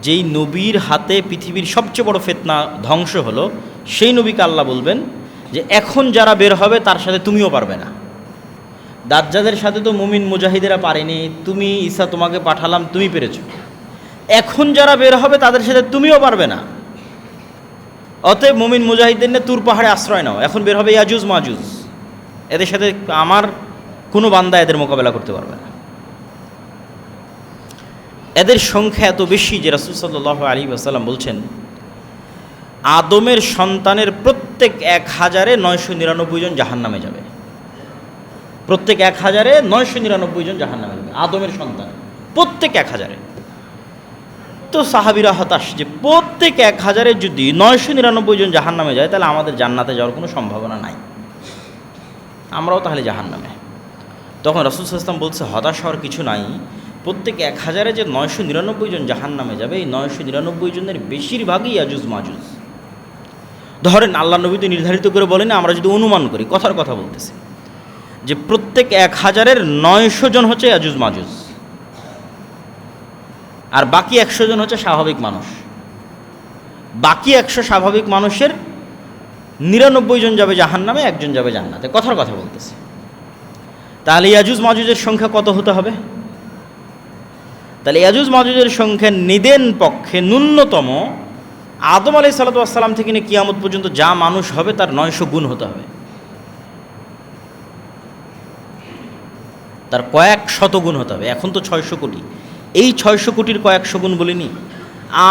যেই নবীর হাতে পৃথিবীর সবচেয়ে বড় ফিতনা ধ্বংস হলো, সেই নবীকে আল্লাহ বলবেন যে এখন যারা বের হবে তার সাথে তুমিও পারবে না। দাজ্জালের সাথে তো মুমিন মুজাহিদেরা পারেনি, তুমি ঈসা তোমাকে পাঠালাম, তুমি পেরেছো। এখন যারা বের হবে তাদের সাথে তুমিও পারবে না। অতএব মুমিন মুজাহিদদের নিয়ে তুর পাহাড়ে আশ্রয় নাও, এখন বের হবে ইয়াজুজ মাজুজ, এদের সাথে আমার কোনো বান্দা এদের মোকাবেলা করতে পারবে না। এদের সংখ্যা এত বেশি যে রাসূল সাল্লাল্লাহু আলাইহি ওয়াসাল্লাম বলছেন আদমের সন্তানের প্রত্যেক 1000-এ 999 জন জাহান্নামে যাবে। প্রত্যেক 1000-এ 999 জন জাহান্নামে যাবে, আদমের সন্তান প্রত্যেক 1000-এ। তো সাহাবীরা হতাশ যে প্রত্যেক 1000-এ যদি 999 জন জাহান্নামে যায় তাহলে আমাদের জান্নাতে যাওয়ার কোনো সম্ভাবনা নাই, আমরাও তাহলে জাহান্নামে। তখন রাসূল সাল্লাল্লাহু আলাইহি ওয়াসাল্লাম বলছে হতাশ হওয়ার কিছু নাই, প্রত্যেক 1000-এ যে 999 জন জাহান্নামে যাবে, এই 999 জনের বেশিরভাগই ইয়াজুজ মাজুজ। ধরেন আল্লাহ নবী তো নির্ধারিত করে বলেন, আমরা যদি অনুমান করি, কথার কথা বলতেছি, যে প্রত্যেক 1000-এর 900 জন হচ্ছে ইয়াজুজ মাজুজ, আর বাকি 100 জন হচ্ছে স্বাভাবিক মানুষ। বাকি 100 স্বাভাবিক মানুষের 99 জন যাবে জাহান্নামে, 1 জন যাবে জান্নাতে, কথার কথা বলতেছি। তাহলে ইয়াজুজ মাজুজের সংখ্যা কত হতে হবে? তাহলে ইয়াজুজ মাজুজের সংখ্যা নিদেন পক্ষে ন্যূনতম আদম আলাইহিস সালাতু ওয়াস সালাম থেকে নিয়ে কিয়ামত পর্যন্ত যা মানুষ হবে তার 900 গুণ হতে হবে, তার কয়েক শত গুণ হতে হবে। এখন তো 600 কোটি, এই 600 কোটির কয়েকশো গুণ বলিনি,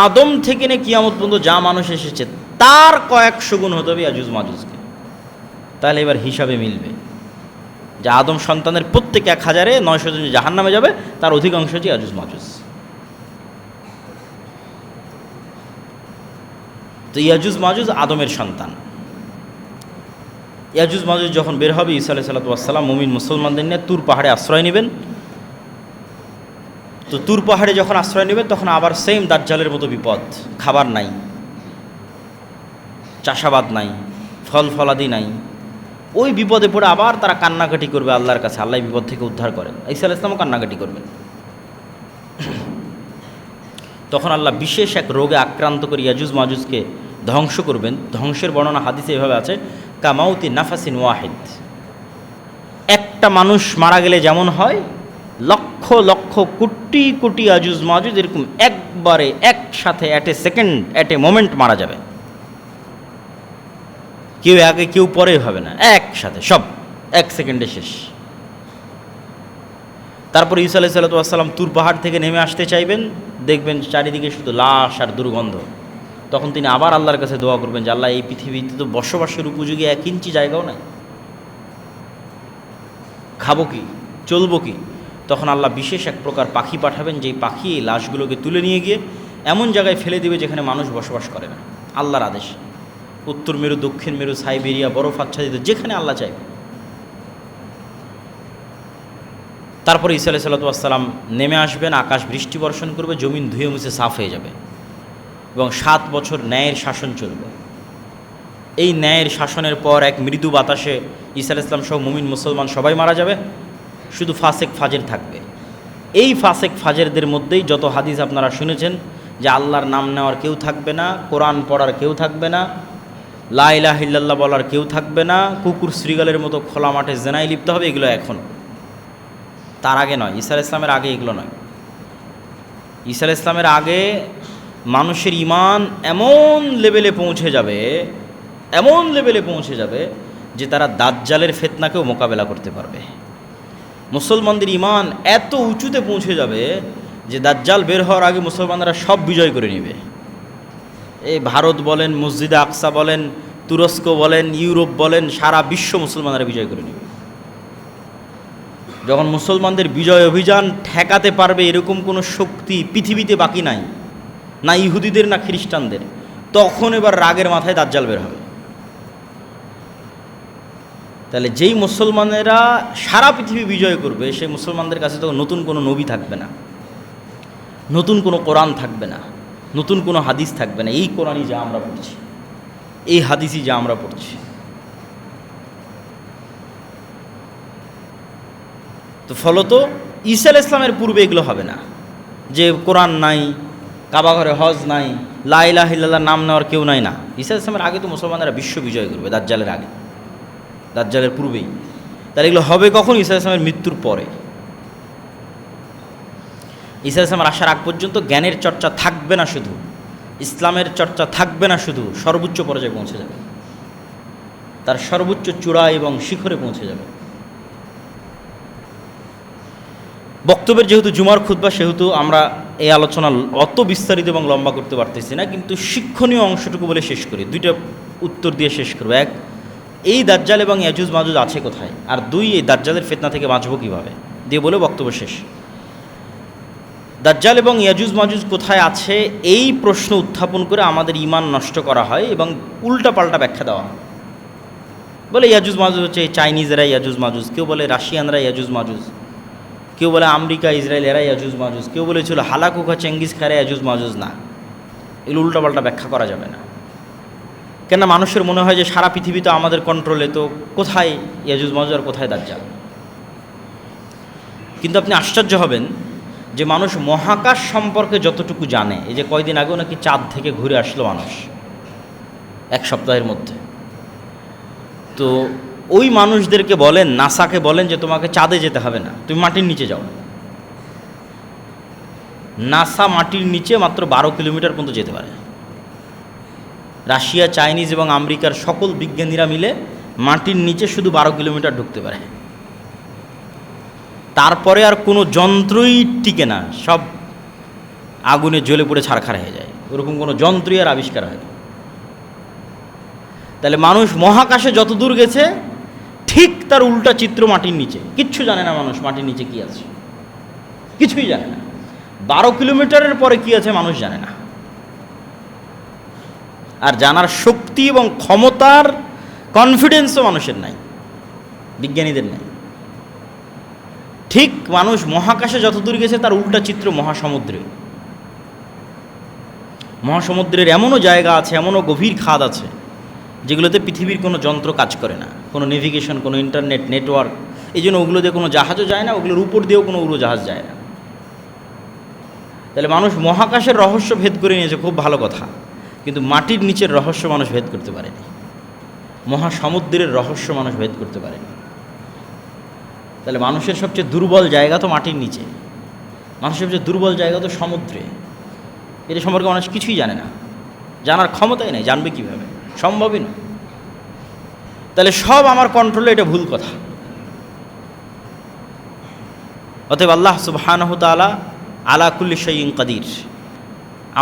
আদম থেকে নিয়ে কিয়ামত পর্যন্ত যা মানুষ এসেছে তার কয়েকশো গুণ হতে হবে ইয়াজুজ মাজুজকে। তাহলে এবার হিসাবে মিলবে যে আদম সন্তানের প্রত্যেক 1000-এ 900 জন জাহান্নামে যাবে, তার অধিকাংশ হচ্ছে ইয়াজুজ মাজুজ। তো ইয়াজুজ মাজুজ আদমের সন্তান। ইয়াজুজ মাজুজ যখন বের হবে, ঈসা আলাইহিস সালাতু ওয়াস সালাম মুমিন মুসলমানদের নিয়ে তুর পাহাড়ে আশ্রয় নেবেন। তো তুর পাহাড়ে যখন আশ্রয় নেবেন তখন আবার সেম দাজ্জালের মতো বিপদ, খাবার নাই, চাষাবাদ নাই, ফল ফলাদি নাই। ওই বিপদে পড়ে আবার তারা কান্নাকাটি করবে আল্লাহর কাছে, আল্লাহ বিপদ থেকে উদ্ধার করেন। ঈসা আলাইহিস সালামও কান্নাকাটি করবেন। তখন আল্লাহ বিশেষ এক রোগে আক্রান্ত করে ইয়াজুজ মাজুজকে ধ্বংস করবেন। ধ্বংসের বর্ণনা হাদিসে এভাবে আছে, কামাউতি নাফাসিন ওয়াহিদ, একটা মানুষ মারা গেলে যেমন হয়, লক্ষ লক্ষ কোটি কোটি ইয়াজুজ মাজুজ এরকম একবারে একসাথে at a second, at a moment মারা যাবে। কেউ আগে কেউ পরে হবে না, একসাথে সব 1 সেকেন্ডে শেষ। তারপর ঈসা আলাইহিস সালাতু ওয়াস সালাম তুর পাহাড় থেকে নেমে আসতে চাইবেন, দেখবেন চারিদিকে শুধু লাশ আর দুর্গন্ধ। তখন তিনি আবার আল্লাহর কাছে দোয়া করবেন যে আল্লাহ, এই পৃথিবীতে তো বসবাসের উপযোগী 1 ইঞ্চি জায়গাও নাই, খাবো কি, চলবো কি? তখন আল্লাহ বিশেষ এক প্রকার পাখি পাঠাবেন, যেই পাখি এই লাশগুলোকে তুলে নিয়ে গিয়ে এমন জায়গায় ফেলে দেবে যেখানে মানুষ বসবাস করে না, আল্লাহর আদেশ। উত্তর মেরু, দক্ষিণ মেরু, সাইবেরিয়া, বরফ আচ্ছাদিত, যেখানে আল্লাহ চাইবে। তারপরে ঈসা আলাইহিস সালাতু ওয়াস সালাম নেমে আসবেন, আকাশ বৃষ্টি বর্ষণ করবে, জমিন ধুয়ে মুছে সাফ হয়ে যাবে, এবং 7 বছর ন্যায়ের শাসন চলবে। এই ন্যায়ের শাসনের পর এক মৃদু বাতাসে ঈসা আলাইহিস সালাম সহ মুমিন মুসলমান সবাই মারা যাবে, শুধু ফাসেক ফাজের থাকবে। এই ফাসেক ফাজেরদের মধ্যেই যত হাদিস আপনারা শুনেছেন যে আল্লাহর নাম নেওয়ার কেউ থাকবে না, কোরআন পড়ার কেউ থাকবে না, লা ইলাহা ইল্লাল্লাহ বলার কেউ থাকবে না, কুকুর শ্রীগালের মতো খোলা মাঠে জেনায় লিপ্ত হবে, এগুলো এখন, তার আগে নয়। ঈসা আলাইহিস সালামের আগে এগুলো নয়। ঈসা আলাইহিস সালামের আগে মানুষের ঈমান এমন লেভেলে পৌঁছে যাবে, এমন লেভেলে পৌঁছে যাবে যে তারা দাজ্জালের ফিতনাকেও মোকাবেলা করতে পারবে। মুসলমানদের ঈমান এত উঁচুতে পৌঁছে যাবে যে দাজ্জাল বের হওয়ার আগে মুসলমানরা সব বিজয় করে নেবে। এই ভারত বলেন, মসজিদে আকসা বলেন, তুরস্ক বলেন, ইউরোপ বলেন, সারা বিশ্ব মুসলমানরা বিজয় করে নেবে। যখন মুসলমানদের বিজয় অভিযান ঠেকাতে পারবে এরকম কোনো শক্তি পৃথিবীতে বাকি নাই, না ইহুদিদের না খ্রিস্টানদের, তখন এবার রাগের মাথায় দাজ্জাল বের হবে। তাহলে যেই মুসলমানেরা সারা পৃথিবী বিজয় করবে, সেই মুসলমানদের কাছে তো নতুন কোনো নবী থাকবে না, নতুন কোনো কোরআন থাকবে না, নতুন কোনো হাদিস থাকবে না। এই কোরআনই যা আমরা পড়ছি, এই হাদিসই যা আমরা পড়ছি। তো ফলত ঈসা আলাইহিস সালামের পূর্বে এগুলো হবে না, যে কোরআন নাই, কাবা ঘরে হজ নাই, লা ইলাহা ইল্লাল্লাহর নাম নেওয়ার কেউ নাই না। ঈসা ইসলামের আগে তো মুসলমানেরা বিশ্ব বিজয় করবে, দাজ্জালের আগে, দাজ্জালের পূর্বেই। তাহলে এগুলো হবে কখন? ঈসা ইসলামের মৃত্যুর পরে। ঈসা ইসলামের আসার আগ পর্যন্ত জ্ঞানের চর্চা থাকবে না, শুধু ইসলামের চর্চা থাকবে না, শুধু সর্বোচ্চ পর্যায়ে পৌঁছে যাবে, তার সর্বোচ্চ চূড়া এবং শিখরে পৌঁছে যাবে। বক্তব্যের যেহেতু জুমার খুতবা, সেহেতু আমরা এই আলোচনা অত বিস্তারিত এবং লম্বা করতে পারতেছি না, কিন্তু শিক্ষণীয় অংশটুকু বলে শেষ করি। দুইটা উত্তর দিয়ে শেষ করবো। এক, এই দাজ্জাল এবং ইয়াজুজ মাজুজ আছে কোথায়, আর দুই, এই দাজ্জালের ফিতনা থেকে বাঁচবো কীভাবে, দিয়ে বলে বক্তব্য শেষ। দাজ্জাল এবং ইয়াজুজ মাজুজ কোথায় আছে এই প্রশ্ন উত্থাপন করে আমাদের ঈমান নষ্ট করা হয় এবং উল্টা পাল্টা ব্যাখ্যা দেওয়া হয়। বলে ইয়াজুজ মাজুজ হচ্ছে এই চাইনিজেরা ইয়াজুজ মাজুজ, কেউ বলে রাশিয়ানরা ইয়াজুজ মাজুজ, কেউ বলে আমেরিকা ইসরায়েল এরা ইয়াজুজ মাজুজ, কেউ বলেছিল হালাকুখা চেঙ্গিস খারা ইয়াজুজ মাজুজ। না, এগুলো উল্টাপাল্টা ব্যাখ্যা করা যাবে না। কেন মানুষের মনে হয় যে সারা পৃথিবী তো আমাদের কন্ট্রোলে, তো কোথায় ইয়াজুজ মাজুজ আর কোথায় দাজ্জাল? কিন্তু আপনি আশ্চর্য হবেন যে মানুষ মহাকাশ সম্পর্কে যতটুকু জানে, এই যে কয়দিন আগেও নাকি চাঁদ থেকে ঘুরে আসলো মানুষ এক সপ্তাহের মধ্যে, তো ওই মানুষদেরকে বলেন, নাসাকে বলেন যে তোমাকে চাঁদে যেতে হবে না, তুমি মাটির নিচে যাও। নাসা মাটির নিচে মাত্র 12 কিলোমিটার পর্যন্ত যেতে পারে। রাশিয়া, চাইনিজ এবং আমেরিকার সকল বিজ্ঞানীরা মিলে মাটির নিচে শুধু 12 কিলোমিটার ঢুকতে পারে। তারপরে আর কোনো যন্ত্রই টিকে না, সব আগুনে জ্বলে পড়ে ছারখার হয়ে যায়। ওরকম কোনো যন্ত্রই আর আবিষ্কার হয় না। তাহলে মানুষ মহাকাশে যত দূর গেছে, ঠিক তার উল্টা চিত্র মাটির নিচে। কিচ্ছু জানে না মানুষ মাটির নিচে কি আছে, কিছুই জানে না। 12 কিলোমিটারের পরে কি আছে মানুষ জানে না। আর জানার শক্তি এবং ক্ষমতার কনফিডেন্সও মানুষের নাই, বিজ্ঞানীদের নাই। ঠিক মানুষ মহাকাশে যত দূর গেছে তার উল্টা চিত্র মহাসমুদ্রে। মহাসমুদ্রের এমনও জায়গা আছে, এমনও গভীর খাদ আছে যেগুলোতে পৃথিবীর কোনো যন্ত্র কাজ করে না, কোনো নেভিগেশন, কোনো ইন্টারনেট নেটওয়ার্ক। এই জন্য ওগুলো দিয়ে কোনো জাহাজও যায় না, ওগুলোর উপর দিয়েও কোনো উড়োজাহাজ যায় না। তাহলে মানুষ মহাকাশের রহস্য ভেদ করে নিয়েছে, খুব ভালো কথা, কিন্তু মাটির নিচের রহস্য মানুষ ভেদ করতে পারেনি। মহাসমুদ্রের রহস্য মানুষ ভেদ করতে পারেনি। তাহলে মানুষের সবচেয়ে দুর্বল জায়গা তো মাটির নিচে, মানুষের সবচেয়ে দুর্বল জায়গা তো সমুদ্রে। এটা সম্পর্কে মানুষ কিছুই জানে না, জানার ক্ষমতাই নেই, জানবে কীভাবে, সম্ভবই না। তাহলে সব আমার কন্ট্রোলে, এটা ভুল কথা। অতএব আল্লাহ সুবহানাহু তাআলা আলা কুল্লি শাইইন কাদির।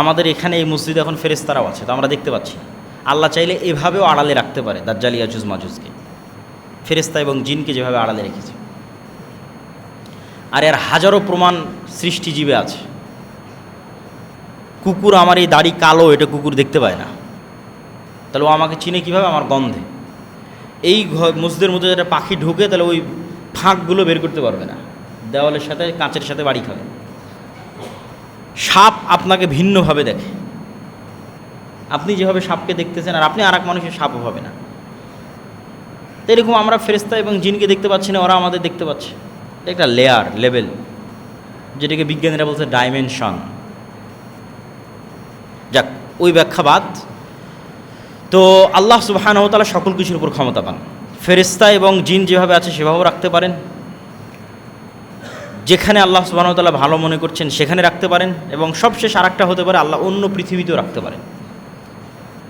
আমাদের এখানে এই মসজিদে এখন ফেরেশতারাও আছে, তো আমরা দেখতে পাচ্ছি। আল্লাহ চাইলে এভাবেও আড়ালে রাখতে পারে দাজ্জাল ইয়াজুজ মাজুজকে, ফেরেশতা এবং জিনকে যেভাবে আড়ালে রেখেছে। আর এর হাজারো প্রমাণ সৃষ্টিজীবে আছে। কুকুর, আমার এই দাড়ি কালো, এটা কুকুর দেখতে পায় না, তাহলে ও আমাকে চিনে কীভাবে? আমার গন্ধে। এই মসজিদের মধ্যে যেটা পাখি ঢুকে, তাহলে ওই ফাঁকগুলো বের করতে পারবে না, দেওয়ালের সাথে কাঁচের সাথে বাড়ি খাবে। সাপ আপনাকে ভিন্নভাবে দেখে, আপনি যেভাবে সাপকে দেখতেছেন আর আপনি আর এক মানুষের সাপও হবে না। তো এরকম আমরা ফেরেশতা এবং জিনকে দেখতে পাচ্ছি না, ওরা আমাদের দেখতে পাচ্ছে। এটা একটা লেভেল, যেটাকে বিজ্ঞানীরা বলছে ডাইমেনশন। যাক, ওই ব্যাখ্যা বাদ। তো আল্লাহ সুবহানাহু ওয়া তাআলা সকল কিছুর উপর ক্ষমতা পান। ফেরেশতা এবং জিন যেভাবে আছে সেভাবেও রাখতে পারেন, যেখানে আল্লাহ সুবহানাহু ওয়া তাআলা ভালো মনে করছেন সেখানে রাখতে পারেন, এবং সবশেষ আরেকটা হতে পারে আল্লাহ অন্য পৃথিবীতেও রাখতে পারেন।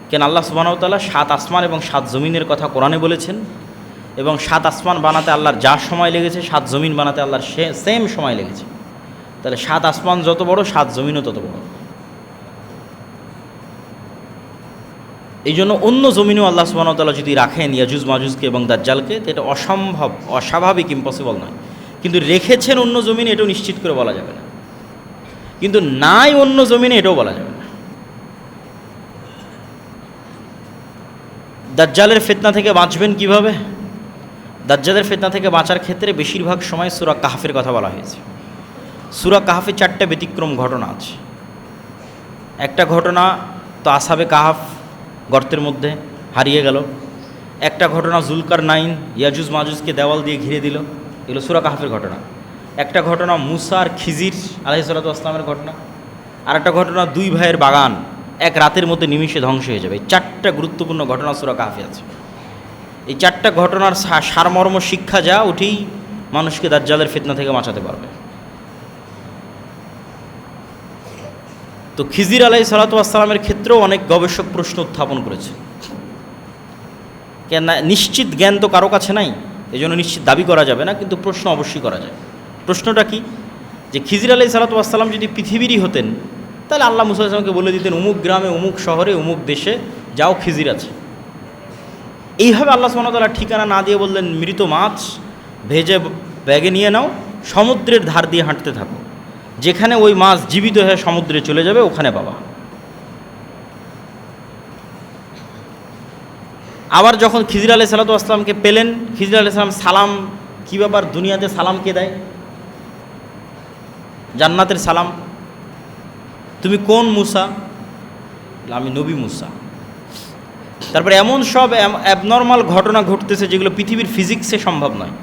কেন আল্লাহ সুবহানাহু ওয়া তাআলা 7 আসমান এবং 7 জমিনের কথা কোরআনে বলেছেন, এবং 7 আসমান বানাতে আল্লাহর যা সময় লেগেছে 7 জমিন বানাতে আল্লাহর সেম সময় লেগেছে। তাহলে 7 আসমান যত বড়, 7 জমিনও তত বড়। এই জন্য অন্য জমিনেও আল্লাহ সুবহানাহু ওয়া তাআলা যদি রাখেন ইয়াজুজ মাজুজকে এবং দাজ্জালকে, তো এটা অসম্ভব, অস্বাভাবিক, ইম্পসিবল নয়। কিন্তু রেখেছেন অন্য জমিনে, এটাও নিশ্চিত করে বলা যাবে না। কিন্তু নাই অন্য জমিনে, এটাও বলা যাবে না। দাজ্জালের ফিতনা থেকে বাঁচবেন কিভাবে? দাজ্জালের ফিতনা থেকে বাঁচার ক্ষেত্রে বেশিরভাগ সময় সূরা কাহফের কথা বলা হয়েছে। সূরা কাহফে 4টা ব্যতিক্রম ঘটনা আছে। একটা ঘটনা তো আসহাবে কাহফ গর্তের মধ্যে হারিয়ে গেল। একটা ঘটনা জুলকারনাইন ইয়াজুজ মাজুজকে দেওয়াল দিয়ে ঘিরে দিল, এগুলো সূরা কাহফের ঘটনা। একটা ঘটনা মুসা আর খিজির আলাইহিস সালাতু ওয়াস সালামের ঘটনা, আর একটা ঘটনা, 2 ভাইয়ের বাগান এক রাতের মধ্যে নিমিষে ধ্বংস হয়ে যাবে। এই 4টা গুরুত্বপূর্ণ ঘটনা সূরা কাহফে আছে। এই 4টা ঘটনার সারমর্ম শিক্ষা যা ওঠেই মানুষকে দাজ্জালের ফিতনা থেকে বাঁচাতে পারবে। তো খিজির আলাইহিস সালাতু ওয়াস সালামের ক্ষেত্রেও অনেক গবেষক প্রশ্ন উত্থাপন করেছে। কেন নিশ্চিত জ্ঞান তো কারো কাছে নাই, এই জন্য নিশ্চিত দাবি করা যাবে না, কিন্তু প্রশ্ন অবশ্যই করা যায়। প্রশ্নটা কি, যে খিজির আলাইহিস সালাতু ওয়াস সালাম যদি পৃথিবীরই হতেন, তাহলে আল্লাহ মুসা আলাইহিস সালামকে বলে দিতেন অমুক গ্রামে, অমুক শহরে, অমুক দেশে যাও, খিজির আছে। এইভাবে আল্লাহ সুবহানাহু ওয়া তাআলা ঠিকানা না দিয়ে বললেন মৃত মাছ ভেজে ব্যাগে নিয়ে নাও, সমুদ্রের ধার দিয়ে হাঁটতে থাকো, যেখানে ওই মাছ জীবিত হয়ে সমুদ্রে চলে যাবে ওখানে পাবা। আবার যখন খিজির আলাইহিস সালাতু ওয়াস সালামকে পেলেন, খিজির আলাইহিস সালাম সালাম, কী ব্যাপার দুনিয়াতে সালাম কে দেয়? জান্নাতের সালাম। তুমি কোন মুসা? আমি নবী মুসা। তারপরে এমন সব অ্যাবনর্মাল ঘটনা ঘটতেছে যেগুলো পৃথিবীর ফিজিক্সে সম্ভব নয়।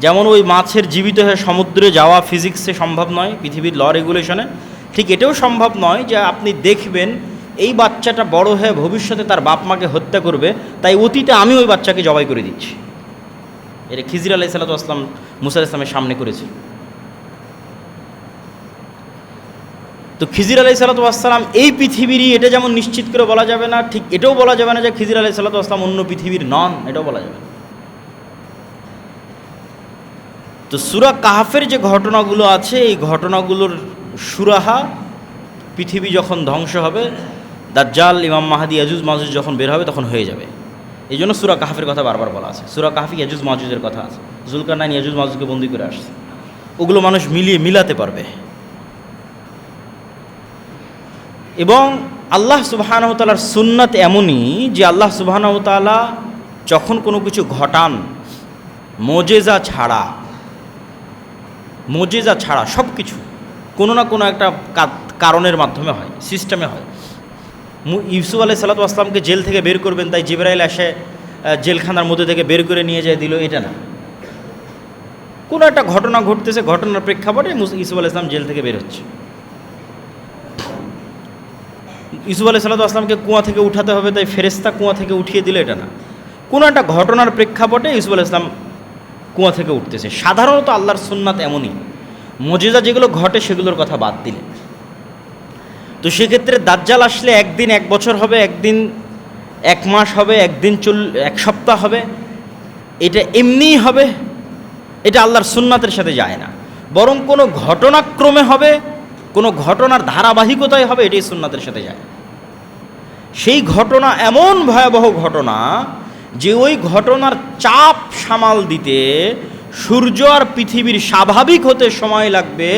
যেমন ওই মাছের জীবিত হয়ে সমুদ্রে যাওয়া ফিজিক্সে সম্ভব নয়, পৃথিবীর ল রেগুলেশনে। ঠিক এটাও সম্ভব নয় যে আপনি দেখবেন এই বাচ্চাটা বড় হয়ে ভবিষ্যতে তার বাপ মাকে হত্যা করবে, তাই অতীতে আমি ওই বাচ্চাকে জবাই করে দিচ্ছি। এটা খিজির আলাইহিস সালাতু ওয়াস সালাম মুসা আলাইহিস সালামের সামনে করেছে। তো খিজির আলাইহিস সালাতু ওয়াস সালাম এই পৃথিবীরই, এটা যেমন নিশ্চিত করে বলা যাবে না, ঠিক এটাও বলা যাবে না যে খিজির আলাইহিস সালাতু ওয়াস সালাম অন্য পৃথিবীর নন, এটাও বলা যাবে না। তো সূরা কাহফের যে ঘটনাগুলো আছে, এই ঘটনাগুলোর সুরাহা পৃথিবী যখন ধ্বংস হবে, দাজ্জাল, ইমাম মাহদী, ইয়াজুজ মাজুজ যখন বের হবে তখন হয়ে যাবে। এই জন্য সূরা কাহফের কথা বারবার বলা আছে। সূরা কাহফে ইয়াজুজ মাজুজের কথা আছে। জুলকারনাইন ইয়াজুজ মাজুজকে বন্দী করে আসছে, ওগুলো মানুষ মিলাতে পারবে। এবং আল্লাহ সুবহানাহু ওয়া তাআলার সুন্নাত এমনই যে আল্লাহ সুবহানাহু ওয়া তাআলা যখন কোনো কিছু ঘটান, মোজেজা ছাড়া সব কিছু কোনো না কোনো একটা কারণের মাধ্যমে হয়, সিস্টেমে হয়। ইউসুফ আলাইহিস সালাতু ওয়াস সালামকে জেল থেকে বের করবেন, তাই জিবরাইল এসে জেলখানার মধ্যে থেকে বের করে নিয়ে যায় দিল, এটা না। কোনো একটা ঘটনা ঘটতেছে, ঘটনার প্রেক্ষাপটে ইউসুফ আলাইহিস সালাম জেল থেকে বের হচ্ছে। ইউসুফ আলাইহিস সালাতু ওয়াস সালামকে কুয়া থেকে উঠাতে হবে, তাই ফেরেশতা কুয়া থেকে উঠিয়ে দিল, এটা না। কোনো একটা ঘটনার প্রেক্ষাপটে ইউসুফ আলাইহিস সালাম কুয়া থেকে উঠতেছে। সাধারণত আল্লাহর সুন্নাত এমনই, মুজিজা যেগুলো ঘটে সেগুলোর কথা বাদ দিলে। তো সেক্ষেত্রে দাজ্জাল আসলে একদিন 1 বছর হবে, একদিন 1 মাস হবে, একদিন 1 সপ্তাহ হবে, এটা এমনিই হবে, এটা আল্লাহর সুন্নাতের সাথে যায় না। বরং কোনো ঘটনাক্রমে হবে, কোনো ঘটনার ধারাবাহিকতায় হবে, এটাই সুন্নাতের সাথে যায়। সেই ঘটনা এমন ভয়াবহ ঘটনা যে ওই ঘটনার চাপ সামাল দিতে সূর্য আর পৃথিবীর স্বাভাবিক হতে সময় লাগবে,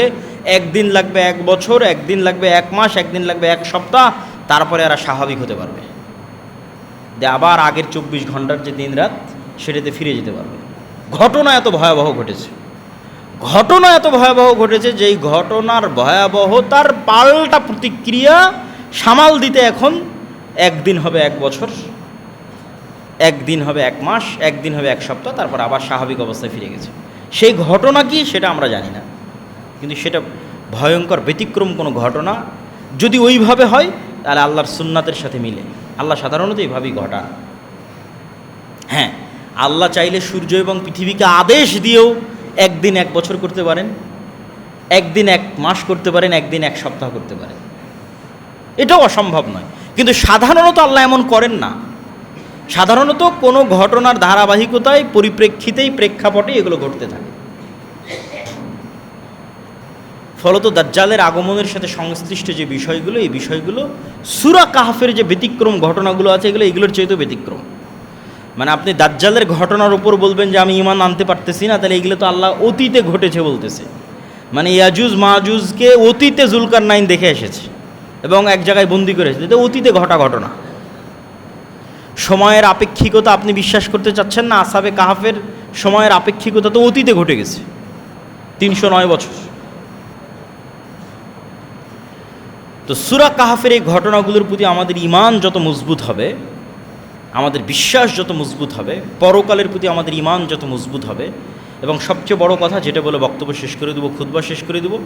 একদিন লাগবে 1 বছর, একদিন লাগবে 1 মাস, একদিন লাগবে 1 সপ্তাহ, তারপরে এরা স্বাভাবিক হতে পারবে, আবার আগের 24 ঘন্টার যে দিন রাত সেটাতে ফিরে যেতে পারবে। ঘটনা এত ভয়াবহ ঘটেছে যেই ঘটনার ভয়াবহতার পাল্টা প্রতিক্রিয়া সামাল দিতে এখন একদিন হবে 1 বছর, একদিন হবে 1 মাস, একদিন হবে 1 সপ্তাহ, তারপর আবার স্বাভাবিক অবস্থায় ফিরে গেছে। সেই ঘটনা কি সেটা আমরা জানি না, কিন্তু সেটা ভয়ঙ্কর ব্যতিক্রম কোনো ঘটনা। যদি ওইভাবে হয় তাহলে আল্লাহর সুন্নাতের সাথে মিলে। আল্লাহ সাধারণত এইভাবেই ঘটান। হ্যাঁ, আল্লাহ চাইলে সূর্য এবং পৃথিবীকে আদেশ দিয়েও একদিন 1 বছর করতে পারেন, একদিন 1 মাস করতে পারেন, একদিন 1 সপ্তাহ করতে পারেন, এটাও অসম্ভব নয়। কিন্তু সাধারণত আল্লাহ এমন করেন না। সাধারণত কোনো ঘটনার ধারাবাহিকতায়, পরিপ্রেক্ষিতেই, প্রেক্ষাপটে এগুলো ঘটতে থাকে। ফলত দাজ্জালের আগমনের সাথে সংশ্লিষ্ট যে বিষয়গুলো, এই বিষয়গুলো সূরা কাহফের যে ব্যতিক্রম ঘটনাগুলো আছে এগুলোর চাইতেও ব্যতিক্রম। মানে আপনি দাজ্জালের ঘটনার উপর বলবেন যে আমি ঈমান আনতে পারতেছি না, তাহলে এগুলো তো আল্লাহ অতীতে ঘটেছে বলতেছে। মানে ইয়াজুজ মাজুজকে অতীতে জুলকারনাইন দেখে এসেছে এবং এক জায়গায় বন্দি করে এসেছে, এটা অতীতে ঘটা ঘটনা। সময়ের আপেক্ষিকতা আপনি বিশ্বাস করতে চাচ্ছেন না? আসহাবে কাহফের সময়ের আপেক্ষিকতা তো অতীতে ঘটে গেছে, 309 বছর। তো সূরা কাহফের এই ঘটনাগুলোর প্রতি আমাদের ঈমান যত মজবুত হবে, আমাদের বিশ্বাস যত মজবুত হবে, পরকালের প্রতি আমাদের ঈমান যত মজবুত হবে, এবং সবচেয়ে বড় কথা যেটা বলে বক্তব্য শেষ করে দেবো, খুতবা শেষ করে দেবো,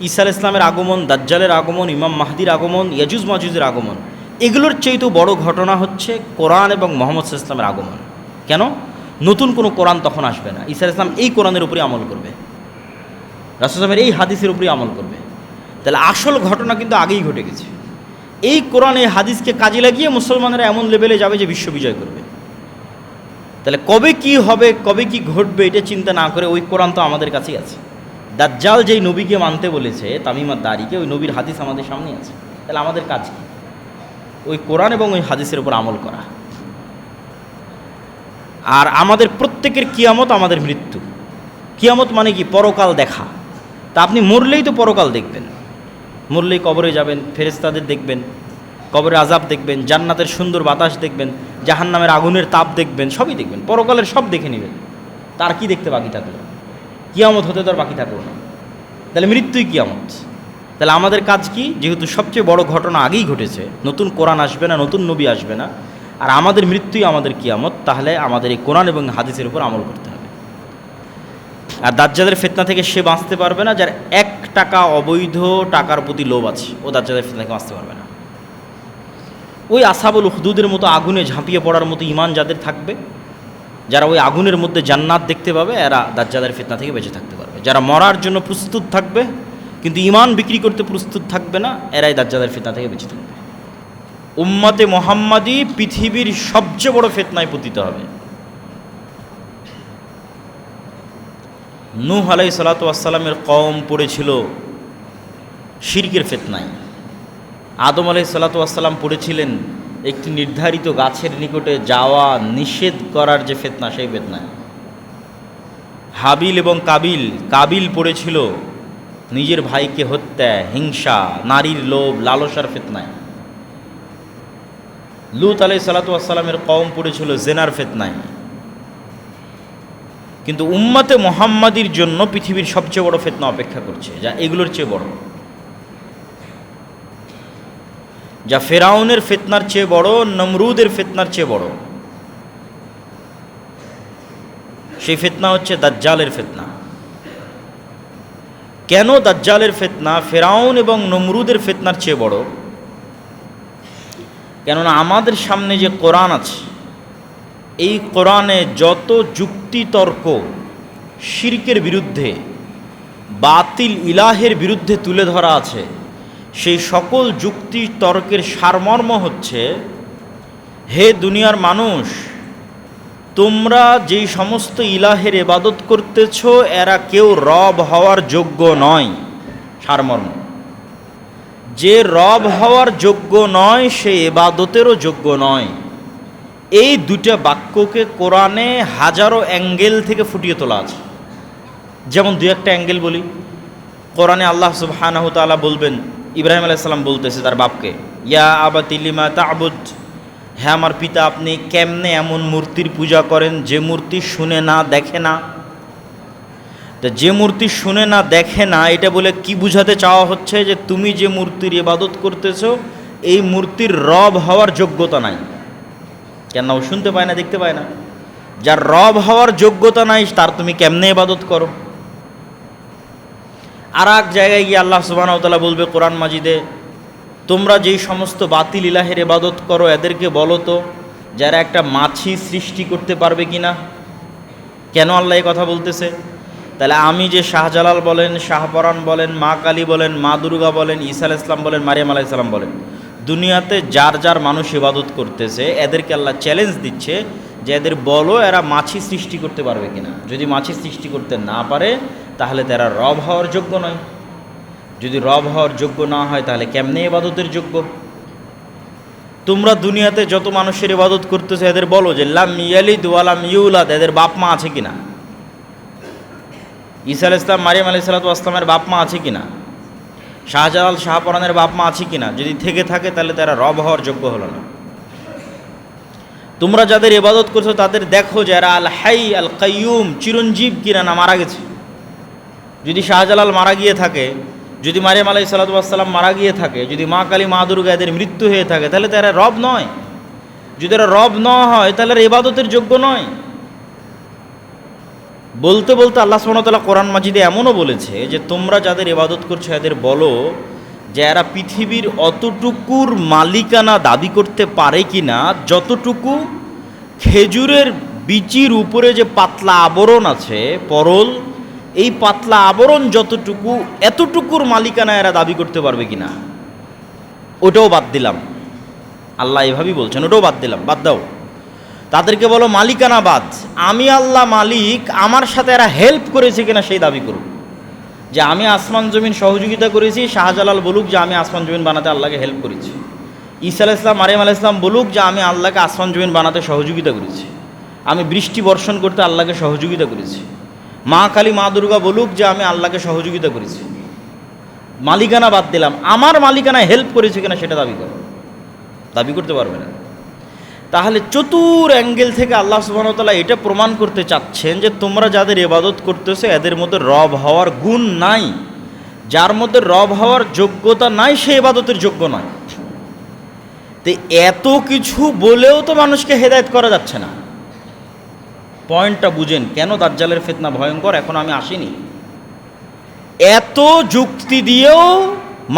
ঈসা আলাইহিস সালামের আগমন, দাজ্জালের আগমন, ইমাম মাহদির আগমন, ইয়াজুজ মাজুজের আগমন, এগুলোর চেয়েও বড় ঘটনা হচ্ছে কোরআন এবং মুহাম্মদ সাল্লাল্লাহু আলাইহি ওয়াসাল্লামের আগমন। কেন? নতুন কোনো কোরআন তখন আসবে না। ঈসা আলাইহিস সালাম এই কোরআনের উপরে আমল করবে, রাসূল সাল্লাল্লাহু আলাইহি ওয়াসাল্লামের এই হাদিসের উপরেই আমল করবে। তাহলে আসল ঘটনা কিন্তু আগেই ঘটে গেছে। এই কোরআন, এই হাদিসকে কাজে লাগিয়ে মুসলমানেরা এমন লেভেলে যাবে যে বিশ্ব বিজয় করবে। তাহলে কবে কি হবে, কবে কি ঘটবে, এটা চিন্তা না করে ওই কোরআন তো আমাদের কাছেই আছে। দাজ্জাল যেই নবীকে মানতে বলেছে, তামিম আদ-দারিকে, ওই নবীর হাদিস আমাদের সামনেই আছে। তাহলে আমাদের কাজ কি? ওই কোরআন এবং ওই হাদিসের উপর আমল করা। আর আমাদের প্রত্যেকের কিয়ামত আমাদের মৃত্যু। কিয়ামত মানে কি? পরকাল দেখা। তা আপনি মরলেই তো পরকাল দেখবেন, মরলেই কবরে যাবেন, ফেরেশতাদের দেখবেন, কবরে আযাব দেখবেন, জান্নাতের সুন্দর বাতাস দেখবেন, জাহান্নামের আগুনের তাপ দেখবেন, সবই দেখবেন, পরকালের সব দেখে নেবেন। তার কি দেখতে বাকি থাকলো? কিয়ামত হতে তো আর বাকি থাকলো না। তাহলে মৃত্যুই কিয়ামত। তাহলে আমাদের কাজ কি? যেহেতু সবচেয়ে বড় ঘটনা আগেই ঘটেছে, নতুন কোরআন আসবে না, নতুন নবী আসবে না, আর আমাদের মৃত্যুই আমাদের কিয়ামত, তাহলে আমাদের এই কোরআন এবং হাদিসের উপর আমল করতে হবে। আর দাজ্জালের ফিতনা থেকে সে বাঁচতে পারবে না যার 1 টাকা অবৈধ টাকার প্রতি লোভ আছে, ও দাজ্জালের ফিতনা থেকে বাঁচতে পারবে না। ওই আসহাবুল উখদুদের মতো আগুনে ঝাঁপিয়ে পড়ার মতো ঈমান যাদের থাকবে, যারা ওই আগুনের মধ্যে জান্নাত দেখতে পাবে, এরা দাজ্জালের ফিতনা থেকে বেঁচে থাকতে পারবে। যারা মরার জন্য প্রস্তুত থাকবে কিন্তু ঈমান বিক্রি করতে প্রস্তুত থাকবে না, এরাই দাজ্জালের ফিতনা থেকে বেঁচে থাকবে। উম্মতে মুহাম্মাদি পৃথিবীর সবচেয়ে বড় ফিতনায় পতিত হবে। নূহ আলাইহিস সালাতু ওয়াস সালামের কওম পড়েছিল শিরকের ফিতনায়। আদম আলাইহিস সালাতু ওয়াস সালাম পড়েছিলেন একটি নির্ধারিত গাছের নিকটে যাওয়া নিষেধ করার যে ফিতনা, সেই ফিতনায়। হাবিল এবং কাবিল পড়েছিল নিজের ভাইকে হত্যা, হিংসা, নারীর লোভ, লালসার ফিতনায়। লূত আলাইহিস সালাতু ওয়াস সালামের কওম পড়েছিল জেনার ফিতনায়। কিন্তু উম্মতে মুহাম্মাদির জন্য পৃথিবীর সবচেয়ে বড় ফিতনা অপেক্ষা করছে, যা এগুলোর চেয়ে বড়, যা ফেরাউনের ফিতনার চেয়ে বড়, নমরুদের ফিতনার চেয়ে বড়। সেই ফিতনা হচ্ছে দাজ্জালের ফিতনা। কেন দাজ্জালের ফিতনা ফেরাউন এবং নমরুদের ফিতনার চেয়ে বড়? কেননা আমাদের সামনে যে কোরআন আছে, এই কোরআনে যত যুক্তি তর্ক শিরকের বিরুদ্ধে, বাতিল ইলাহের বিরুদ্ধে তুলে ধরা আছে, সেই সকল যুক্তি তর্কের সারমর্ম হচ্ছে, হে দুনিয়ার মানুষ, তোমরা যেই সমস্ত ইলাহের ইবাদত করতেছ, এরা কেউ রব হওয়ার যোগ্য নয়। সারমর্ম, যে রব হওয়ার যোগ্য নয় সে ইবাদতেরও যোগ্য নয়। এই দুটা বাক্যকে কোরআনে হাজারো অ্যাঙ্গেল থেকে ফুটিয়ে তোলা আছে। যেমন দু একটা অ্যাঙ্গেল বলি। কোরআনে আল্লাহ সুবহানাহু ওয়া তাআলা বলবেন, ইব্রাহিম আলাইহিস সালাম বলতেছে তার বাপকে, ইয়া আবাতি লিমা তা'বুদ, হ্যাঁ আমার পিতা, আপনি কেমনে এমন মূর্তির পূজা করেন যে মূর্তি শুনে না, দেখে না। তা যে মূর্তি শুনে না, দেখে না, এটা বলে কি বুঝাতে চাওয়া হচ্ছে? যে তুমি যে মূর্তির ইবাদত করতেছো, এই মূর্তির রব হওয়ার যোগ্যতা নাই। কেন? ও শুনতে পায় না, দেখতে পায় না। যার রব হওয়ার যোগ্যতা নাই, তার তুমি কেমনে ইবাদত করো? আর এক জায়গায় গিয়ে আল্লাহ সুবহানাহু ওয়া তাআলা বলবে কোরআন মাজিদে, তোমরা যেই সমস্ত বাতিল ইলাহের ইবাদত করো, এদেরকে বলো তো যারা একটা মাছি সৃষ্টি করতে পারবে কিনা। কেন আল্লাহ এই কথা বলতেছে? তাহলে আমি যে শাহজালাল বলেন, শাহপরাণ বলেন, মা কালী বলেন, মা দুর্গা বলেন, ঈসা আলাইহিস সালাম বলেন, মারিয়াম আলাইহিস সালাম বলেন, দুনিয়াতে যার যার মানুষ ইবাদত করতেছে, এদেরকে আল্লাহ চ্যালেঞ্জ দিচ্ছে যে এদের বলো এরা মাছি সৃষ্টি করতে পারবে কিনা। যদি মাছি সৃষ্টি করতে না পারে, তাহলে তারা রব হওয়ার যোগ্য নয়। যদি রব হওয়ার যোগ্য না হয়, তাহলে কেমনে ইবাদতের যোগ্য? তোমরা দুনিয়াতে যত মানুষের ইবাদত করতেছে, এদের বলো যে লাম ইয়ালিদ ওয়া লাম ইউলাদ, এদের বাপ মা আছে কিনা। ঈসা আলাইহিস সালাম, মারিয়াম আলাইহিস সালামের বাপ মা আছে কিনা। শাহজালাল, শাহপরানের বাপ মা আছে কিনা। যদি থেকে থাকে, তাহলে তারা রব হওয়ার যোগ্য হলো না। তোমরা যাদের ইবাদত করছো, তাদের দেখো যে এরা আল হাই আল কাইয়ুম, চিরঞ্জীব কিনা, না মারা গেছে। যদি শাহজালাল মারা গিয়ে থাকে, যদি মারিয়াম আলাইহিস সালাম মারা গিয়ে থাকে, যদি মা কালী, মা দুর্গা এদের মৃত্যু হয়ে থাকে, তাহলে তো এরা রব নয়। যদি এরা রব না হয়, তাহলে এরা ইবাদতের যোগ্য নয়। বলতে বলতে আল্লাহ সুবহানাহু ওয়া তাআলা কোরআন মাজিদে এমনও বলেছে যে তোমরা যাদের ইবাদত করছো এদের বলো যে এরা পৃথিবীর অতটুকুর মালিকানা দাবি করতে পারে কি না যতটুকু খেজুরের বিচির উপরে যে পাতলা আবরণ আছে পরল, এই পাতলা আবরণ যতটুকু এতটুকুর মালিকানা এরা দাবি করতে পারবে কি না। ওটাও বাদ দিলাম, আল্লাহ এভাবেই বলছেন, ওটাও বাদ দিলাম, বাদ দাও। তাদেরকে বলো মালিকানা বাদ, আমি আল্লাহ মালিক, আমার সাথে এরা হেল্প করেছে কিনা সেই দাবি করুক। যে আমি আসমান জমিন সহযোগিতা করেছি, শাহজালাল বলুক যে আমি আসমান জমিন বানাতে আল্লাহকে হেল্প করেছি। ঈসা আলাইহিস সালাম, মারিয়াম আলাইহিস সালাম বলুক যে আমি আল্লাহকে আসমান জমিন বানাতে সহযোগিতা করেছি, আমি বৃষ্টি বর্ষণ করতে আল্লাহকে সহযোগিতা করেছি। মা কালী মা দুর্গা বলুক যে আমি আল্লাহকে সহযোগিতা করেছি। মালিকানা বাদ দিলাম, আমার মালিকানা হেল্প করেছে কিনা সেটা দাবি করো, দাবি করতে পারবে না। তাহলে চতুর অ্যাঙ্গেল থেকে আল্লাহ সুবহানাহু ওয়া তাআলা এটা প্রমাণ করতে চাচ্ছেন যে তোমরা যাদের ইবাদত করতেছো এদের মধ্যে রব হওয়ার গুণ নাই। যার মধ্যে রব হওয়ার যোগ্যতা নাই সে ইবাদতের যোগ্য নয়। তো এত কিছু বলেও তো মানুষকে হেদায়েত করা যাচ্ছে না। পয়েন্টটা বুঝেন কেন দাজ্জালের ফিতনা ভয়ঙ্কর, এখন আমি আসিনি। এত যুক্তি দিয়েও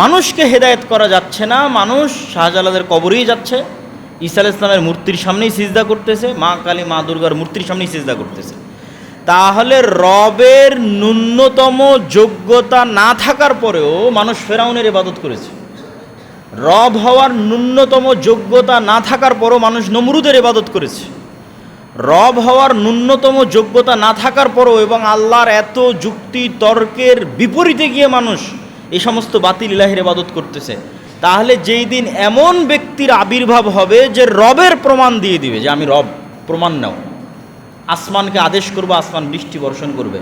মানুষকে হেদায়েত করা যাচ্ছে না। মানুষ শাহজালালের কবরেই যাচ্ছে, ঈসা আলাইহিস সালামের মূর্তির সামনেই সিজদা করতেছে, মা কালী মা দুর্গার মূর্তির সামনেই সিজদা করতেছে। তাহলে রবের ন্যূনতম যোগ্যতা না থাকার পরেও মানুষ ফেরাউনের ইবাদত করেছে। রব হওয়ার ন্যূনতম যোগ্যতা না থাকার পরও মানুষ নমরুদের ইবাদত করেছে। রব হওয়ার ন্যূনতম যোগ্যতা না থাকার পরও এবং আল্লাহর এত যুক্তি তর্কের বিপরীতে গিয়ে মানুষ এই সমস্ত বাতিল ইলাহের ইবাদত করতেছে। তাহলে যেই দিন এমন ব্যক্তির আবির্ভাব হবে যে রবের প্রমাণ দিয়ে দিবে যে আমি রব, প্রমাণ নাও, আসমানকে আদেশ করব আসমান বৃষ্টি বর্ষণ করবে,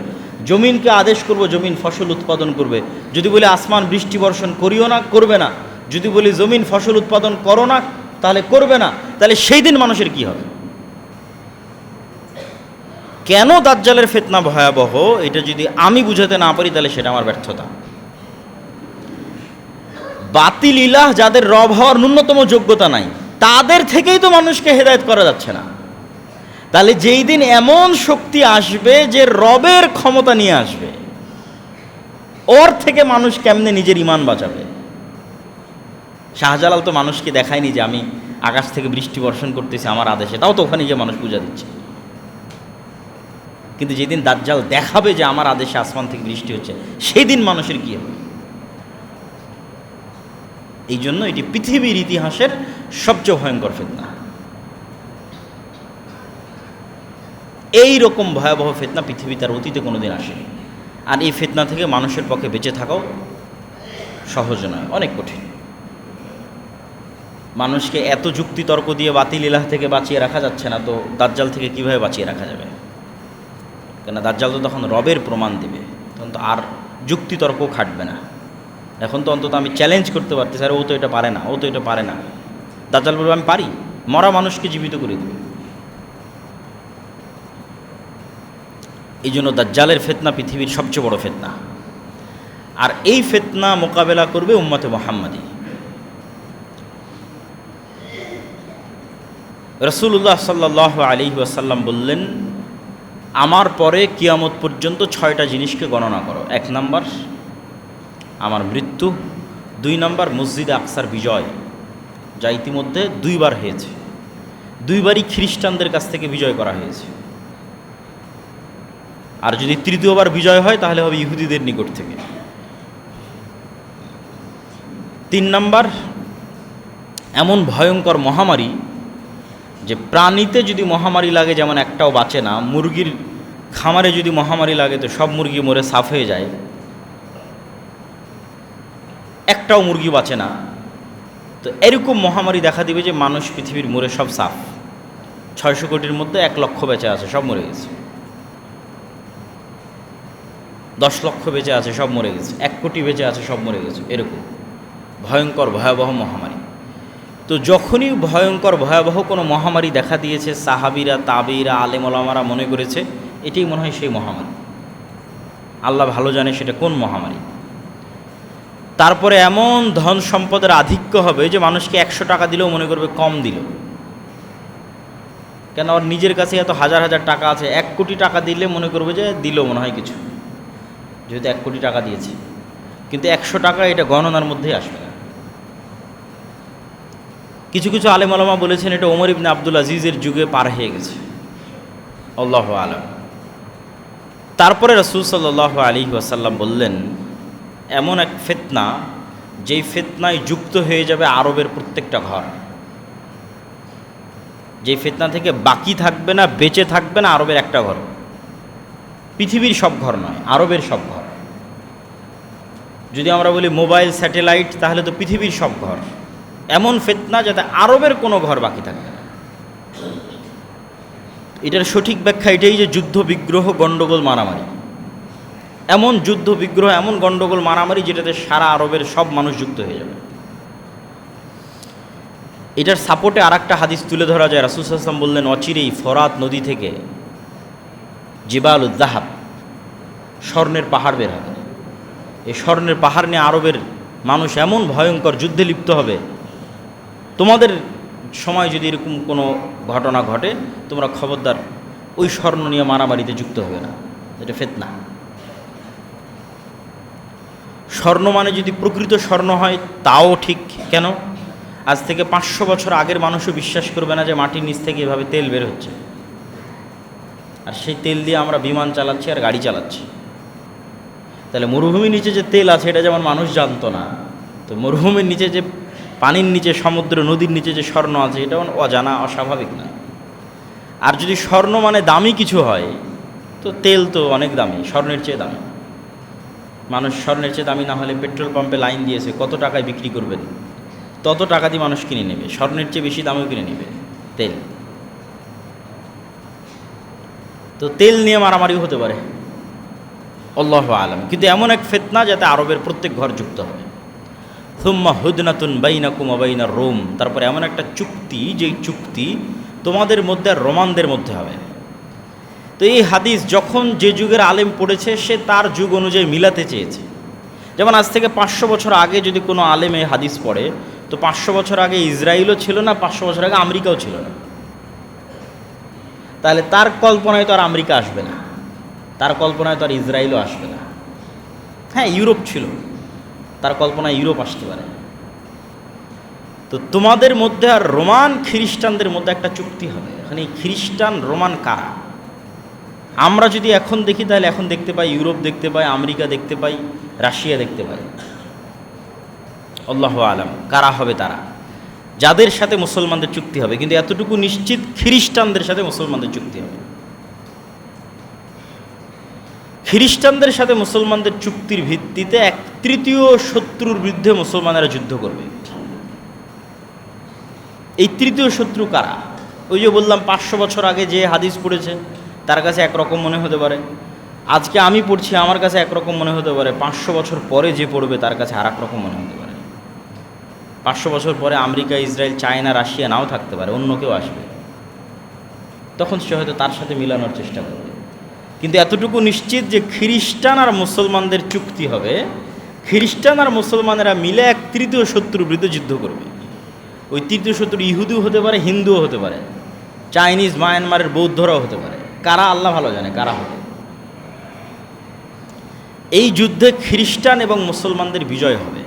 জমিনকে আদেশ করব জমিন ফসল উৎপাদন করবে। যদি বলি আসমান বৃষ্টি বর্ষণ করিও না, করবে না। যদি বলি জমিন ফসল উৎপাদন করো না, তাহলে করবে না। তাহলে সেই দিন মানুষের কি হবে? কেন দাজ্জালের ফিতনা ভয়াবহ এটা যদি আমি বুঝাতে না পারি তাহলে সেটা আমার ব্যর্থতা। বাতিল ইলাহ যাদের রব হওয়ার ন্যূনতম যোগ্যতা নাই তাদের থেকেই তো মানুষকে হেদায়েত করা যাচ্ছে না। তাহলে যেই দিন এমন শক্তি আসবে যে রবের ক্ষমতা নিয়ে আসবে, ওর থেকে মানুষ কেমনে নিজের ঈমান বাঁচাবে? শাহজালাল তো মানুষকে দেখায়নি যে আমি আকাশ থেকে বৃষ্টি বর্ষণ করতেছি আমার আদেশে, তাও তো ওখানে গিয়ে মানুষ পূজা দিচ্ছে। কিন্তু যেদিন দাজ্জাল দেখাবে যে আমার আদেশে আসমান থেকে বৃষ্টি হচ্ছে, সেই দিন মানুষের কি হবে? এই জন্য এটি পৃথিবীর ইতিহাসের সবচেয়ে ভয়ঙ্কর ফিতনা। এই রকম ভয়াবহ ফিতনা পৃথিবী তার অতীতে কোনোদিন আসেনি। আর এই ফিতনা থেকে মানুষের পক্ষে বেঁচে থাকাও সহজ নয়, অনেক কঠিন। মানুষকে এত যুক্তি তর্ক দিয়ে বাতিল ইলাহ থেকে বাঁচিয়ে রাখা যাচ্ছে না, তো দাজ্জাল থেকে কিভাবে বাঁচিয়ে রাখা যাবে? কেন দাজ্জাল তো তখন রবের প্রমাণ দেবে, তখন তো আর যুক্তি তর্ক খাটবে না। এখন তো অন্তত আমি চ্যালেঞ্জ করতে পারতেছি, আর ও তো এটা পারে না, ও তো এটা পারে না। দাজ্জাল বলবে আমি পারি, মরা মানুষকে জীবিত করে দেবে। এই জন্য দাজ্জালের ফিতনা পৃথিবীর সবচেয়ে বড় ফিতনা। আর এই ফিতনা মোকাবেলা করবে উম্মতে মুহাম্মাদি। রাসূলুল্লাহ সাল্লাল্লাহু আলাইহি ওয়াসাল্লাম বললেন, আমার পরে কিয়ামত পর্যন্ত 6টা জিনিসকে গণনা করো। 1 নাম্বার আমার মৃত্যু, 2 নাম্বার মসজিদে আকসার বিজয়, যা ইতিমধ্যে 2 বার হয়েছে, 2 বারই খ্রিস্টানদের কাছ থেকে বিজয় করা হয়েছে। আর যদি 3য় বার বিজয় হয় তাহলে হবে ইহুদিদের নিকট থেকে। 3 নাম্বার এমন ভয়ঙ্কর মহামারী যে প্রাণীতে যদি মহামারী লাগে যেমন একটাও বাঁচে না, মুরগির খামারে যদি মহামারী লাগে তো সব মুরগি মরে সাফ হয়ে যায়, একটাও মুরগি বাঁচে না। তো এরকম মহামারী দেখা দিবে যে মানুষ পৃথিবীর মরে সব সাফ। 600 কোটির মধ্যে 1 লক্ষ বেঁচে আছে, সব মরে গেছে। 10 লক্ষ বেঁচে আছে, সব মরে গেছে। 1 কোটি বেঁচে আছে, সব মরে গেছে। এরকম ভয়ঙ্কর ভয়াবহ মহামারী। তো যখনই ভয়ঙ্কর ভয়াবহ কোনো মহামারী দেখা দিয়েছে, সাহাবিরা তাবিরা আলেম ওলামারা মনে করেছে এটাই মনে হয় সেই মহামারী। আল্লাহ ভালো জানে সেটা কোন মহামারী। তারপরে এমন ধন সম্পদের আধিক্য হবে যে মানুষকে 100 টাকা দিলেও মনে করবে কম দিল। কেন ওর নিজের কাছে এত হাজার হাজার টাকা আছে, 1 কোটি টাকা দিলে মনে করবে যে দিল মনে হয় কিছু, যেহেতু 1 কোটি টাকা দিয়েছে। কিন্তু 100 টাকা এটা গণনার মধ্যেই আসবে না। কিছু কিছু আলেম ওলামা বলেছেন এটা ওমর ইবনে আব্দুল আজিজের যুগে পার হয়ে গেছে, আল্লাহু আলাম। তারপরে রাসূল সাল্লাল্লাহু আলাইহি ওয়াসাল্লাম বললেন, এমন এক ফিতনা যেই ফিতনায় যুক্ত হয়ে যাবে আরবের প্রত্যেকটা ঘর, যেই ফিতনা থেকে বাকি থাকবে না, বেঁচে থাকবে না আরবের একটা ঘর। পৃথিবীর সব ঘর নয়, আরবের সব ঘর। যদি আমরা বলি মোবাইল স্যাটেলাইট, তাহলে তো পৃথিবীর সব ঘর। এমন ফিতনা যাতে আরবের কোনো ঘর বাকি থাকবে না। এটার সঠিক ব্যাখ্যা এটাই যে যুদ্ধ বিগ্রহ, গণ্ডগোল, মারামারি। এমন যুদ্ধ বিগ্রহ, এমন গণ্ডগোল, মারামারি যেটাতে সারা আরবের সব মানুষ যুক্ত হয়ে যাবে। এটার সাপোর্টে আর একটা হাদিস তুলে ধরা যায়। রাসূল সাল্লাল্লাহু আলাইহি ওয়াসাল্লাম বললেন, অচিরেই ফরাত নদী থেকে জিবালুদ যাহাব, স্বর্ণের পাহাড় বের হবে। এই স্বর্ণের পাহাড় নিয়ে আরবের মানুষ এমন ভয়ঙ্কর যুদ্ধে লিপ্ত হবে, তোমাদের সময় যদি এরকম কোনো ঘটনা ঘটে, তোমরা খবরদার ওই স্বর্ণ নিয়ে মারামারিতে যুক্ত হবে না। এটা ফিতনা। স্বর্ণ মানে যদি প্রকৃত স্বর্ণ হয় তাও ঠিক। কেন? আজ থেকে 500 বছর আগের মানুষও বিশ্বাস করবে না যে মাটির নিচ থেকে এভাবে তেল বের হচ্ছে, আর সেই তেল দিয়ে আমরা বিমান চালাচ্ছি আর গাড়ি চালাচ্ছি। তাহলে মরুভূমির নিচে যে তেল আছে এটা যেমন মানুষ জানতো না, তো মরুভূমির নিচে যে পানির নিচে, সমুদ্র নদীর নিচে যে স্বর্ণ আছে এটা অজানা, অস্বাভাবিক নয়। আর যদি স্বর্ণ মানে দামি কিছু হয়, তো তেল তো অনেক দামি, স্বর্ণের চেয়ে দামি। মানুষ স্বর্ণের চেয়ে দামি না হলে পেট্রোল পাম্পে লাইন দিয়েছে, কত টাকায় বিক্রি করবেন, তত টাকা দিয়ে মানুষ কিনে নেবে। স্বর্ণের চেয়ে বেশি দামেও কিনে নেবে তেল। তো তেল নিয়ে মারামারিও হতে পারে, আল্লাহু আলাম। কিন্তু এমন এক ফিতনা যাতে আরবের প্রত্যেক ঘর যুক্ত হবে। সুম্মা হুদনাতুন বাইনাকুম ওয়া বাইনার রোম, তারপরে এমন একটা চুক্তি, যেই চুক্তি তোমাদের মধ্যে আর রোমানদের মধ্যে হবে। তো এই হাদিস যখন যে যুগের আলেম পড়েছে, সে তার যুগ অনুযায়ী মিলাতে চেয়েছে। যেমন আজ থেকে 500 বছর আগে যদি কোনো আলেম এই হাদিস পড়ে, তো 500 বছর আগে ইসরায়েলও ছিল না, 500 বছর আগে আমেরিকাও ছিল না। তাহলে তার কল্পনায় তো আর আমেরিকা আসবে না, তার কল্পনায় তো আর ইসরায়েলও আসবে না। হ্যাঁ, ইউরোপ ছিল, তার কল্পনায় ইউরোপ আসতে পারে। তো তোমাদের মধ্যে আর রোমান খ্রিস্টানদের মধ্যে একটা চুক্তি হবে। এখানে খ্রিস্টান রোমান কারা? আমরা যদি এখন দেখি, তাহলে এখন দেখতে পাই ইউরোপ দেখতে পাই, আমেরিকা দেখতে পাই, রাশিয়া দেখতে পাই। আল্লাহু আলাম কারা হবে তারা, যাদের সাথে মুসলমানদের চুক্তি হবে। কিন্তু এতটুকু নিশ্চিত, খ্রিস্টানদের সাথে মুসলমানদের চুক্তি হবে। খ্রিস্টানদের সাথে মুসলমানদের চুক্তির ভিত্তিতে 1/3 শত্রুর বিরুদ্ধে মুসলমানেরা যুদ্ধ করবে। এই তৃতীয় শত্রু কারা? ওই যে বললাম 500 বছর আগে যে হাদিস পড়েছে তার কাছে একরকম মনে হতে পারে, আজকে আমি পড়ছি আমার কাছে একরকম মনে হতে পারে, 500 বছর পরে যে পড়বে তার কাছে আর এক রকম মনে হতে পারে। 500 বছর পরে আমেরিকা, ইসরায়েল, চায়না, রাশিয়া নাও থাকতে পারে, অন্য কেউ আসবে, তখন সে হয়তো তার সাথে মিলানোর চেষ্টা করবে। কিন্তু এতটুকু নিশ্চিত যে খ্রিস্টান আর মুসলমানদের চুক্তি হবে, খ্রিস্টান আর মুসলমানেরা মিলে 1/3 শত্রুর বিরুদ্ধে যুদ্ধ করবে। ওই তৃতীয় শত্রু ইহুদিও হতে পারে, হিন্দুও হতে পারে, চাইনিজ, মায়ানমারের বৌদ্ধরাও হতে পারে। কারা আল্লাহ ভালো জানে কারা হবে। এই যুদ্ধে খ্রিস্টান এবং মুসলমানদের বিজয় হবে।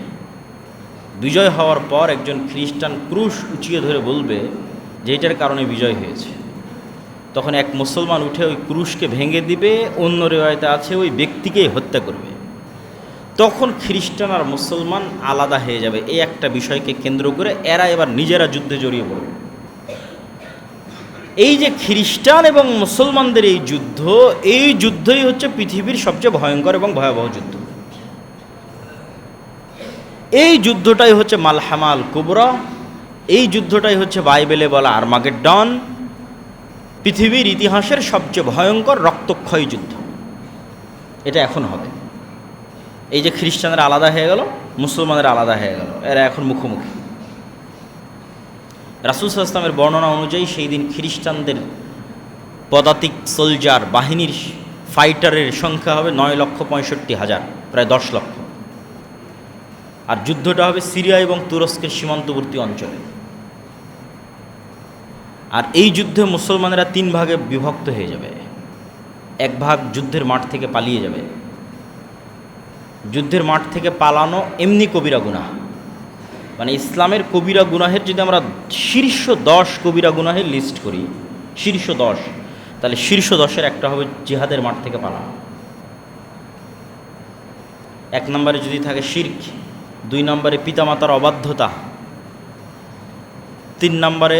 বিজয় হওয়ার পর একজন খ্রিস্টান ক্রুশ উঁচিয়ে ধরে বলবে যে এটার কারণে বিজয় হয়েছে। তখন এক মুসলমান উঠে ওই ক্রুশকে ভেঙে দিবে, অন্য রিওয়ায়েতে আছে ওই ব্যক্তিকেই হত্যা করবে। তখন খ্রিস্টান আর মুসলমান আলাদা হয়ে যাবে। এই একটা বিষয়কে কেন্দ্র করে এরা এবার নিজেরা যুদ্ধে জড়িয়ে পড়বে। এই যে খ্রিস্টান এবং মুসলমানদের এই যুদ্ধ, এই যুদ্ধই হচ্ছে পৃথিবীর সবচেয়ে ভয়ঙ্কর এবং ভয়াবহ যুদ্ধ। এই যুদ্ধটাই হচ্ছে মালহামাল কুবরা, এই যুদ্ধটাই হচ্ছে বাইবেলে বলা আর্মাগেড্ডন, পৃথিবীর ইতিহাসের সবচেয়ে ভয়ঙ্কর রক্তক্ষয়ী যুদ্ধ। এটা এখন হবে। এই যে খ্রিস্টানরা আলাদা হয়ে গেল, মুসলমানরা আলাদা হয়ে গেল, এরা এখন মুখোমুখি। রাসূল সাল্লাল্লাহু আলাইহি ওয়াসাল্লামের বর্ণনা অনুযায়ী সেই দিন খ্রিস্টানদের পদাতিক সোলজার বাহিনীর ফাইটারের সংখ্যা হবে 9,65,000, প্রায় 10 লক্ষ। আর যুদ্ধটা হবে সিরিয়া এবং তুরস্কের সীমান্তবর্তী অঞ্চলে। আর এই যুদ্ধে মুসলমানেরা 3 ভাগে বিভক্ত হয়ে যাবে। এক ভাগ যুদ্ধের মাঠ থেকে পালিয়ে যাবে। যুদ্ধের মাঠ থেকে পালানো এমনি কবিরা গুনাহ, মানে ইসলামের কবিরা গুনাহের যদি আমরা শীর্ষ 10 কবিরা গুনাহের লিস্ট করি, শীর্ষ 10, তাহলে শীর্ষ 10-এর একটা হবে জিহাদের মাঠ থেকে পালানো। 1 নম্বরে যদি থাকে শিরক, 2 নম্বরে পিতামাতার অবাধ্যতা, 3 নম্বরে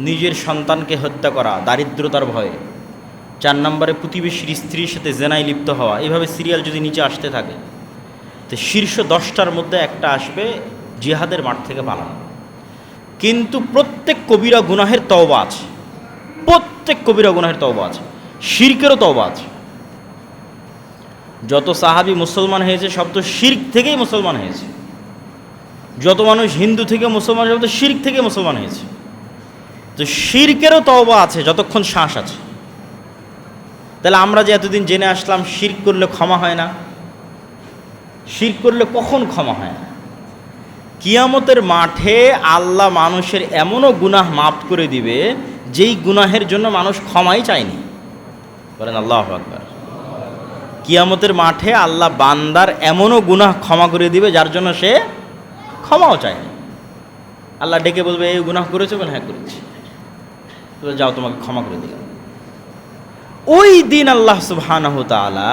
নিজের সন্তানকে হত্যা করা দারিদ্রতার ভয়ে, 4 নম্বরে প্রতিবেশীর স্ত্রীর সাথে জেনায় লিপ্ত হওয়া। এইভাবে সিরিয়াল যদি নিচে আসতে থাকে, তো শীর্ষ 10টার মধ্যে একটা আসবে জিহাদের মাঠ থেকে পালানো। কিন্তু প্রত্যেক কবিরা গুনাহের তওবা আছে, প্রত্যেক কবিরা গুনাহের তওবা আছে, শিরকেরও তওবা আছে। যত সাহাবী মুসলমান হয়েছে সব তো শিরক থেকেই মুসলমান হয়েছে। যত মানুষ হিন্দু থেকে মুসলমান সব তো শিরক থেকে মুসলমান হয়েছে। তো শিরকেরও তওবা আছে যতক্ষণ শ্বাস আছে। তাহলে আমরা যে এতদিন জেনে আসলাম শিরক করলে ক্ষমা হয় না, শিরক করলে কখন ক্ষমা হয় না? কিয়ামতের মাঠে আল্লাহ মানুষের এমনও গুনাহ মাফ করে দিবে যেই গুনাহের জন্য মানুষ ক্ষমাই চায়নি। বলেন আল্লাহু আকবার। কিয়ামতের মাঠে আল্লাহ বান্দার এমনও গুনাহ ক্ষমা করে দিবে যার জন্য সে ক্ষমাও চায়নি। আল্লাহ ডেকে বলবে, এই গুনাহ করেছো? বলে হ্যাঁ করেছি। যাও, তোমাকে ক্ষমা করে দিলাম। ওই দিন আল্লাহ সুবহানাহু তাআলা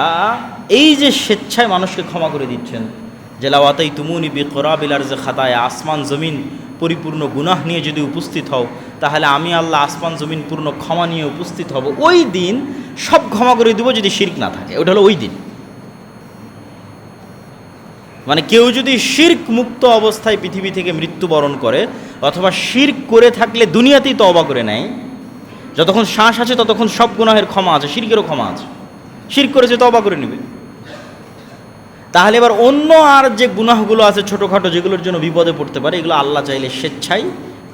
এই যে স্বেচ্ছায় মানুষকে ক্ষমা করে দিচ্ছেন, যে লাওয়াতাই তুমুনি বিকরাবিল আরজি খাতায়া, আসমান জমিন পরিপূর্ণ গুনাহ নিয়ে যদি উপস্থিত হও, তাহলে আমি আল্লাহ আসমান জমিন পূর্ণ ক্ষমা নিয়ে উপস্থিত হব। ওই দিন সব ক্ষমা করে দেব যদি শিরক না থাকে। ওটা হলো ওই দিন। মানে কেউ যদি শিরক মুক্ত অবস্থায় পৃথিবী থেকে মৃত্যুবরণ করে, অথবা শিরক করে থাকলে দুনিয়াতেই তওবা করে নেয়, যতক্ষণ শ্বাস আছে ততক্ষণ সব গুনাহের ক্ষমা আছে, শিরকেরও ক্ষমা আছে। শিরক করেছে তওবা করে নেবে। তাহলে এবার অন্য আর যে গুনাহগুলো আছে ছোটোখাটো, যেগুলোর জন্য বিপদে পড়তে পারে, এগুলো আল্লাহ চাইলে স্বেচ্ছায়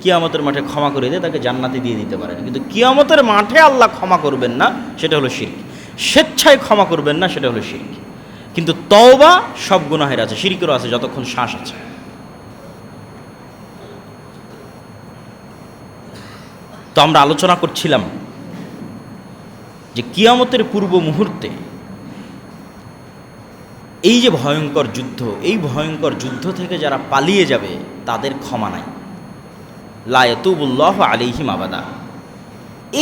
কিয়ামতের মাঠে ক্ষমা করে দিয়ে তাকে জান্নাতে দিয়ে দিতে পারেন। কিন্তু কিয়ামতের মাঠে আল্লাহ ক্ষমা করবেন না, সেটা হলো শিরক। স্বেচ্ছায় ক্ষমা করবেন না, সেটা হলো শিরক। কিন্তু তওবা সব গুনাহের আছে, শিরকেরও আছে যতক্ষণ শ্বাস আছে। তো আমরা আলোচনা করছিলাম যে কিয়ামতের পূর্ব মুহূর্তে এই যে ভয়ঙ্কর যুদ্ধ, এই ভয়ঙ্কর যুদ্ধ থেকে যারা পালিয়ে যাবে তাদের ক্ষমা নাই। লা ইয়াতুবুল্লাহু আলাইহিম আবাদা।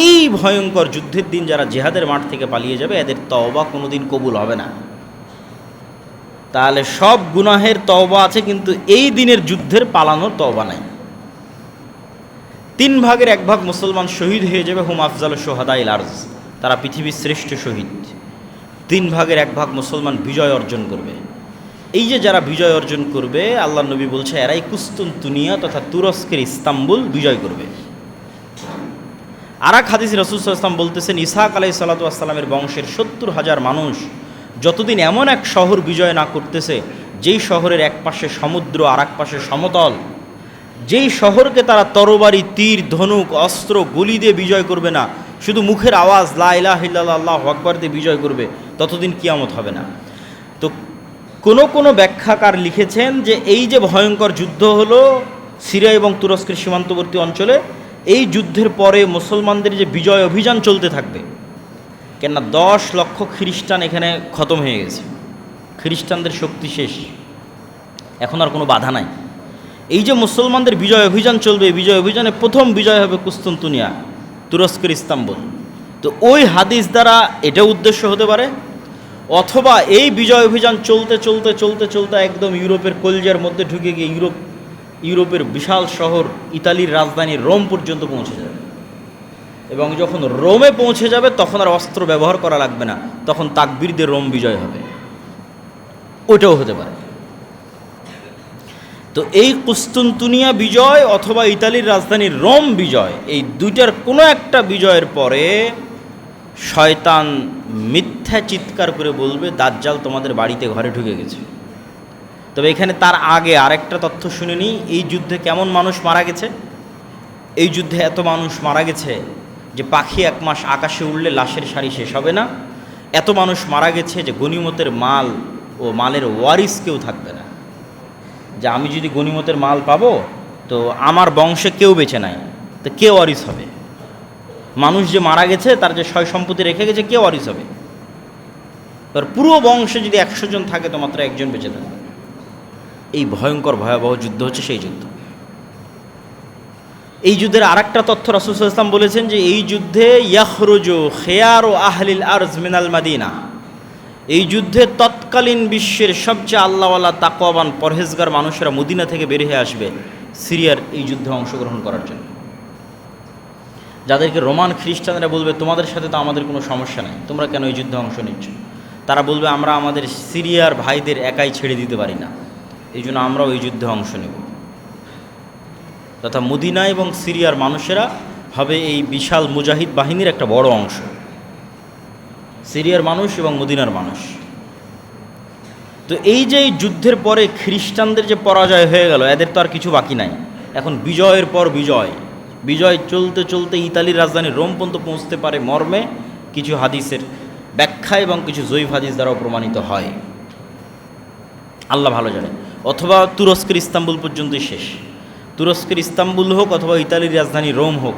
এই ভয়ঙ্কর যুদ্ধের দিন যারা জিহাদের মাঠ থেকে পালিয়ে যাবে, এদের তওবা কোনোদিন কবুল হবে না। তাহলে সব গুনাহের তওবা আছে, কিন্তু এই দিনের যুদ্ধের পালানোর তওবা নাই। 3 ভাগের 1 ভাগ মুসলমান শহীদ হয়ে যাবে, হুম আফজাল শুহাদাইল আরজ, তারা পৃথিবীর শ্রেষ্ঠ শহীদ। 3 ভাগের 1 ভাগ মুসলমান বিজয় অর্জন করবে। এই যে যারা বিজয় অর্জন করবে, আল্লাহ নবী বলছে এরাই কুস্তুনতুনিয়া তথা তুরস্কের ইস্তাম্বুল বিজয় করবে। আর এক হাদিস রাসূল সাল্লাল্লাহু আলাইহি ওয়াসাল্লাম বলতেছেন, ইসহাক আলাইহিস সালাতু ওয়াস সালামের বংশের 70,000 মানুষ যতদিন এমন এক শহর বিজয় না করতেছে, যেই শহরের এক পাশে সমুদ্র আর এক পাশে সমতল, যেই শহরকে তারা তরবারি, তীর, ধনুক, অস্ত্র, গুলি দিয়ে বিজয় করবে না, শুধু মুখের আওয়াজ লা ইলাহা ইল্লাল্লাহ আল্লাহু আকবার দিয়ে বিজয় করবে, ততদিন কিয়ামত হবে না। তো কোনো ব্যাখ্যাকার লিখেছেন যে এই যে ভয়ঙ্কর যুদ্ধ হলো সিরিয়া এবং তুরস্কের সীমান্তবর্তী অঞ্চলে, এই যুদ্ধের পরে মুসলমানদের যে বিজয় অভিযান চলতে থাকবে, কেননা 10 লক্ষ খ্রিস্টান এখানে খতম হয়ে গেছে, খ্রিস্টানদের শক্তি শেষ, এখন আর কোনো বাধা নাই। এই যে মুসলমানদের বিজয় অভিযান চলবে, বিজয় অভিযানে প্রথম বিজয় হবে কুস্তুনতুনিয়া, তুরস্কের ইস্তাম্বুল। তো ওই হাদিস দ্বারা এটা উদ্দেশ্য হতে পারে, অথবা এই বিজয় অভিযান চলতে চলতে চলতে চলতে একদম ইউরোপের কলজার মধ্যে ঢুকে গিয়ে ইউরোপের বিশাল শহর ইতালির রাজধানী রোম পর্যন্ত পৌঁছে যাবে, এবং যখন রোমে পৌঁছে যাবে তখন আর অস্ত্র ব্যবহার করা লাগবে না, তখন তাকবীর দিয়ে রোম বিজয় হবে। ওটাও হতে পারে। তো এই কুস্তুনতুনিয়া বিজয় অথবা ইতালির রাজধানী রোম বিজয়, এই দুইটার কোনো একটা বিজয়ের পরে শয়তান মিথ্যা চিৎকার করে বলবে, দাজ্জাল তোমাদের বাড়িতে ঘরে ঢুকে গেছে। তবে এখানে তার আগে আরেকটা তথ্য শুনে নিই, এই যুদ্ধে কেমন মানুষ মারা গেছে। এই যুদ্ধে এত মানুষ মারা গেছে যে পাখি 1 মাস আকাশে উড়লে লাশের সারি শেষ হবে না। এত মানুষ মারা গেছে যে গনিমতের মাল ও মালের ওয়ারিস কেউ থাকবে না, যে আমি যদি গনিমতের মাল পাবো তো আমার বংশে কেউ বেঁচে নাই, তো কে ওয়ারিস হবে? মানুষ যে মারা গেছে তার যে সয় সম্পত্তি রেখে গেছে কে ওয়ারিস হবে? তার পুরো বংশে যদি 100 জন থাকে তো মাত্র একজন বেঁচে থাকবে। এই ভয়ঙ্কর ভয়াবহ যুদ্ধ হচ্ছে সেই যুদ্ধ। এই যুদ্ধের আরেকটা তথ্য রাসূল সাল্লাল্লাহু আলাইহি ওয়াসাল্লাম বলেছেন যে এই যুদ্ধে ইয়াখরুজু খিয়ারু আহলিল আরজ মিনাল মাদিনা, এই যুদ্ধে তৎকালীন বিশ্বের সবচেয়ে আল্লাহওয়ালা তাকওয়াবান পরহেজগার মানুষেরা মদিনা থেকে বের হয়ে আসবে সিরিয়ার এই যুদ্ধে অংশগ্রহণ করার জন্য। যাদেরকে রোমান খ্রিস্টানরা বলবে তোমাদের সাথে তো আমাদের কোনো সমস্যা নেই, তোমরা কেন এই যুদ্ধে অংশ নিচ্ছ, তারা বলবে আমরা আমাদের সিরিয়ার ভাইদের একাই ছেড়ে দিতে পারি না, এই জন্য আমরাও এই যুদ্ধে অংশ নেব। তথা মদিনা এবং সিরিয়ার মানুষেরা হবে এই বিশাল মুজাহিদ বাহিনীর একটা বড় অংশ, সিরিয়ার মানুষ এবং মদিনার মানুষ। তো এই যে এই যুদ্ধের পরে খ্রিস্টানদের যে পরাজয় হয়ে গেল, এদের তো আর কিছু বাকি নাই, এখন বিজয়ের পর বিজয়, বিজয় চলতে চলতে ইতালির রাজধানী রোম পর্যন্ত পৌঁছতে পারে মর্মে কিছু হাদিসের ব্যাখ্যা এবং কিছু জয়ীফ হাদিস দ্বারাও প্রমাণিত হয়, আল্লাহ ভালো জানে। অথবা তুরস্কের ইস্তাম্বুল পর্যন্তই শেষ। তুরস্কের ইস্তাম্বুল হোক অথবা ইতালির রাজধানী রোম হোক,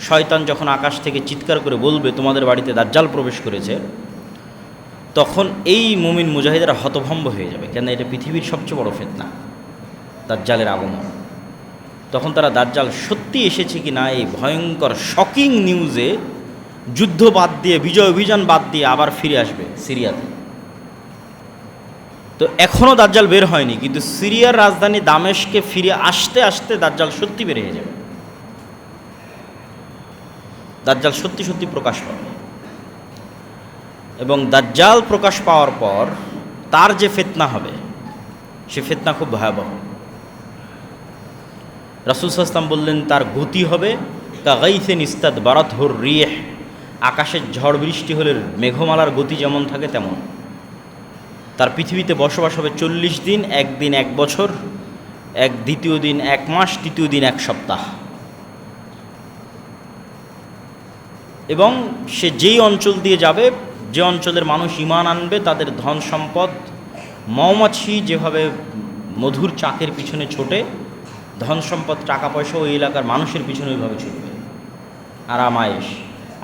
শয়তান যখন আকাশ থেকে চিৎকার করে বলবে তোমাদের বাড়িতে দাজ্জাল প্রবেশ করেছে, তখন এই মুমিন মুজাহিদরা হতভম্ব হয়ে যাবে, কেন এটা পৃথিবীর সবচেয়ে বড় ফিতনা দাজ্জালের আগমন। তখন তারা দাজ্জাল সত্যি এসেছে কি না এই ভয়ঙ্কর শকিং নিউজে যুদ্ধ বাদ দিয়ে, বিজয় অভিযান বাদ দিয়ে আবার ফিরে আসবে সিরিয়াতে। তো এখনও দাজ্জাল বের হয়নি, কিন্তু সিরিয়ার রাজধানী দামেশকে ফিরে আসতে আসতে দাজ্জাল সত্যি বের হয়ে যাবে, দাজ্জাল সত্যি সত্যি প্রকাশ পাবে। এবং দাজ্জাল প্রকাশ পাওয়ার পর তার যে ফিতনা হবে, সে ফিতনা খুব ভয়াবহ। রাসূল সাল্লাল্লাহু আলাইহি ওয়াসাল্লাম বললেন তার গতি হবে কাগাইসিন ইস্তাদবারাতহুর রিহ, আকাশের ঝড় বৃষ্টি হলে মেঘমালার গতি যেমন থাকে তেমন। তার পৃথিবীতে বসবাস হবে 40 দিন, একদিন 1 বছর, দ্বিতীয় দিন 1 মাস, তৃতীয় দিন 1 সপ্তাহ। এবং সে যেই অঞ্চল দিয়ে যাবে, যে অঞ্চলের মানুষ ঈমান আনবে, তাদের ধন সম্পদ মৌমাছি যেভাবে মধুর চাকের পিছনে ছোটে, ধন সম্পদ টাকা পয়সা ওই এলাকার মানুষের পিছনে ওইভাবে ছুটবে, আরামায়েশ।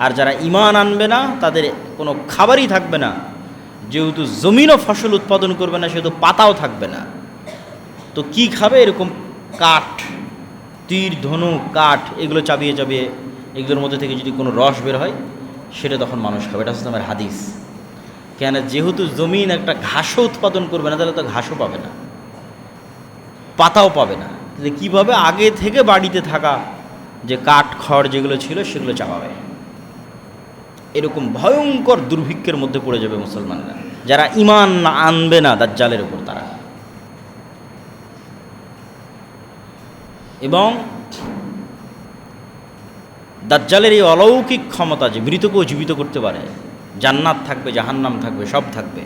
আর যারা ঈমান আনবে না তাদের কোনো খাবারই থাকবে না, যেহেতু জমিনও ফসল উৎপাদন করবে না, সেহেতু পাতাও থাকবে না। তো কি খাবে? এরকম কাঠ, তীর ধনুক কাঠ, এগুলো চাবিয়ে চাবিয়ে এগুলোর মধ্যে থেকে যদি কোনো রস বের হয় সেটা তখন মানুষ খাবে। এটা হচ্ছে আমার হাদিস। কেন? যেহেতু জমিন একটা ঘাসও উৎপাদন করবে না, তাহলে তো ঘাসও পাবে না, পাতাও পাবে না। তাহলে কীভাবে? আগে থেকে বাড়িতে থাকা যে কাঠ খড় যেগুলো ছিল সেগুলো চাপাবে। এরকম ভয়ঙ্কর দুর্ভিক্ষের মধ্যে পড়ে যাবে মুসলমানরা, যারা ঈমান আনবে না দাজ্জালের উপর তারা। এবং দাজ্জালের এই অলৌকিক ক্ষমতা যে মৃতকেও জীবিত করতে পারে, জান্নাত থাকবে, জাহান্নাম থাকবে, সব থাকবে।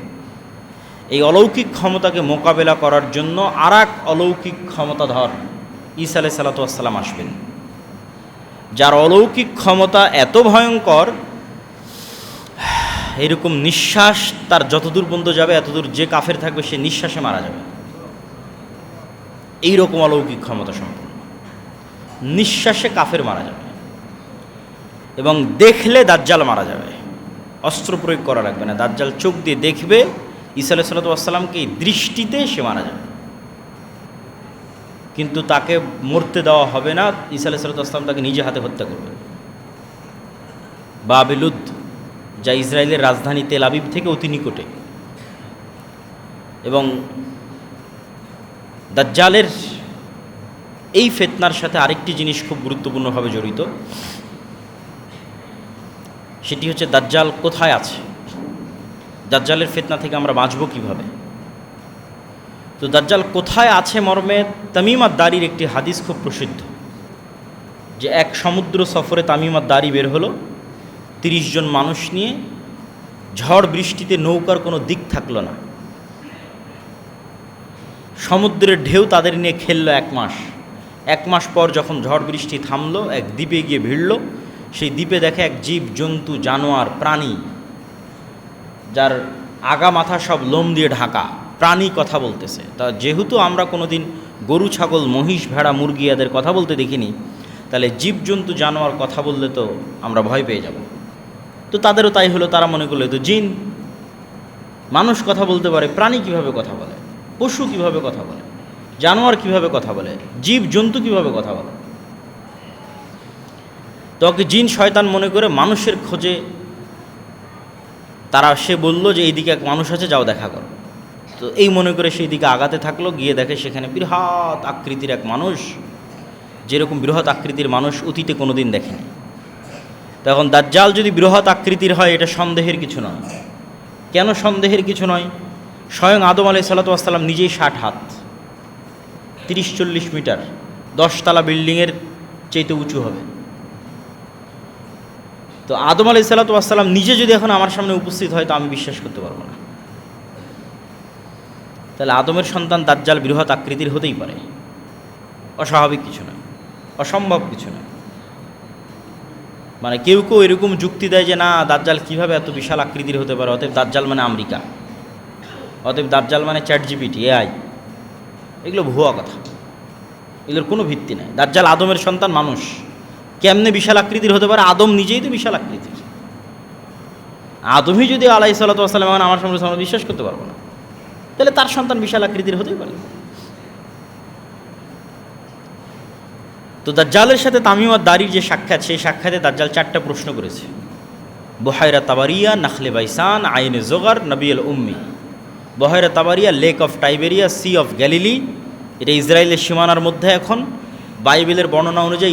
এই অলৌকিক ক্ষমতাকে মোকাবেলা করার জন্য আর এক অলৌকিক ক্ষমতাধর ঈসা আলাইহিস সালাতু ওয়াস সালাম আসবেন, যার অলৌকিক ক্ষমতা এত ভয়ঙ্কর, এরকম নিঃশ্বাস তার যতদূর পর্যন্ত যাবে এতদূর যে কাফের থাকবে সে নিঃশ্বাসে মারা যাবে। এইরকম অলৌকিক ক্ষমতা সম্পন্ন, নিঃশ্বাসে কাফের মারা যাবে। এবং দেখলে দাজ্জাল মারা যাবে, অস্ত্র প্রয়োগ করা লাগবে না। দাজ্জাল চোখ দিয়ে দেখবে ঈসা আলাইহিস সালাতু ওয়াস সালামকে, এই দৃষ্টিতে সে মারা যাবে। কিন্তু তাকে মরতে দেওয়া হবে না, ঈসা আলাইহিস সালাতু ওয়াস সালাম তাকে নিজে হাতে হত্যা করবে। বাবিলুদ, যা ইসরায়েলের রাজধানী তেল আবিব থেকে অতি নিকটে। এবং দাজ্জালের এই ফিতনার সাথে আরেকটি জিনিস খুব গুরুত্বপূর্ণভাবে জড়িত, সেটি হচ্ছে দাজ্জাল কোথায় আছে, দাজ্জালের ফিতনা থেকে আমরা বাঁচব কীভাবে। তো দাজ্জাল কোথায় আছে মর্মে তামিম আদ-দারির একটি হাদিস খুব প্রসিদ্ধ, যে এক সমুদ্র সফরে তামিম আদ-দারি বের হলো 30 জন মানুষ নিয়ে। ঝড় বৃষ্টিতে নৌকার কোনো দিক থাকলো না, সমুদ্রের ঢেউ তাদের নিয়ে খেললো 1 মাস। 1 মাস পর যখন ঝড় বৃষ্টি থামলো, এক দ্বীপে গিয়ে ভিড়ল। সেই দ্বীপে দেখে এক জীব জন্তু জানোয়ার প্রাণী, যার আগা মাথা সব লোম দিয়ে ঢাকা, প্রাণী কথা বলতেছে। তা যেহেতু আমরা কোনো দিন গরু ছাগল মহিষ ভেড়া মুরগি এদের কথা বলতে দেখিনি, তাহলে জীবজন্তু জানোয়ার কথা বললে তো আমরা ভয় পেয়ে যাব। তো তাদেরও তাই হলো, তারা মনে করলো তো জিন। মানুষ কথা বলতে পারে, প্রাণী কিভাবে কথা বলে, পশু কিভাবে কথা বলে, জানোয়ার কিভাবে কথা বলে, জীব জন্তু কিভাবে কথা বলে। তো ওকে জিন শয়তান মনে করে মানুষের খোঁজে সে বলল যে এইদিকে এক মানুষ আছে, যাও দেখা করো। তো এই মনে করে সেই দিকে আগাতে থাকলো, গিয়ে দেখে সেখানে বৃহৎ আকৃতির এক মানুষ, যেরকম বৃহৎ আকৃতির মানুষ অতীতে কোনো দিন দেখেনি। তখন দাজ্জাল যদি বৃহৎ আকৃতির হয়, এটা সন্দেহের কিছু নয়। কেন সন্দেহের কিছু নয়? স্বয়ং আদম আলাইহিস সালাতু ওয়াস সালাম নিজেই 60 হাত, 30-40 মিটার, 10 তলা বিল্ডিংয়ের চাইতে উঁচু হবে। তো আদম আলাইহিস সালাতু ওয়াস সালাম নিজে যদি এখন আমার সামনে উপস্থিত হয়, তো আমি বিশ্বাস করতে পারবো না। তাহলে আদমের সন্তান দাজ্জাল বৃহৎ আকৃতির হতেই পারে, অস্বাভাবিক কিছু নয়, অসম্ভব কিছু নয়। মানে কেউ কেউ এরকম যুক্তি দেয় যে না, দাজ্জাল কীভাবে এত বিশাল আকৃতির হতে পারে, অতএব দাজ্জাল মানে আমেরিকা, অতএব দাজ্জাল মানে ChatGPT, AI। এগুলো ভুয়া কথা, এগুলোর কোনো ভিত্তি নেই। দাজ্জাল আদমের সন্তান, মানুষ, কেমনে বিশাল আকৃতির হতে পারে? আদম নিজেই তো বিশাল আকৃতির। আদমই যদি আলাইহিস সালাতু ওয়াস সালাম আমার সামনে বিশ্বাস করতে পারবো না, তাহলে তার সন্তান বিশাল আকৃতির হতেই পারে। তো দাজ্জালের সাথে তামিম আদ-দারির যে সাক্ষাৎ, সেই সাক্ষাতে দাজ্জাল 4টা প্রশ্ন করেছে। বহায়রা তাবারিয়া, নাখলে বাইসান, আইনে জোগার, নবিয়াল উম্মি। বহায়রা তাবারিয়া, lake of Tiberia, sea of Galilee, এটা ইসরায়েলের সীমানার মধ্যে। এখন বাইবেলের বর্ণনা অনুযায়ী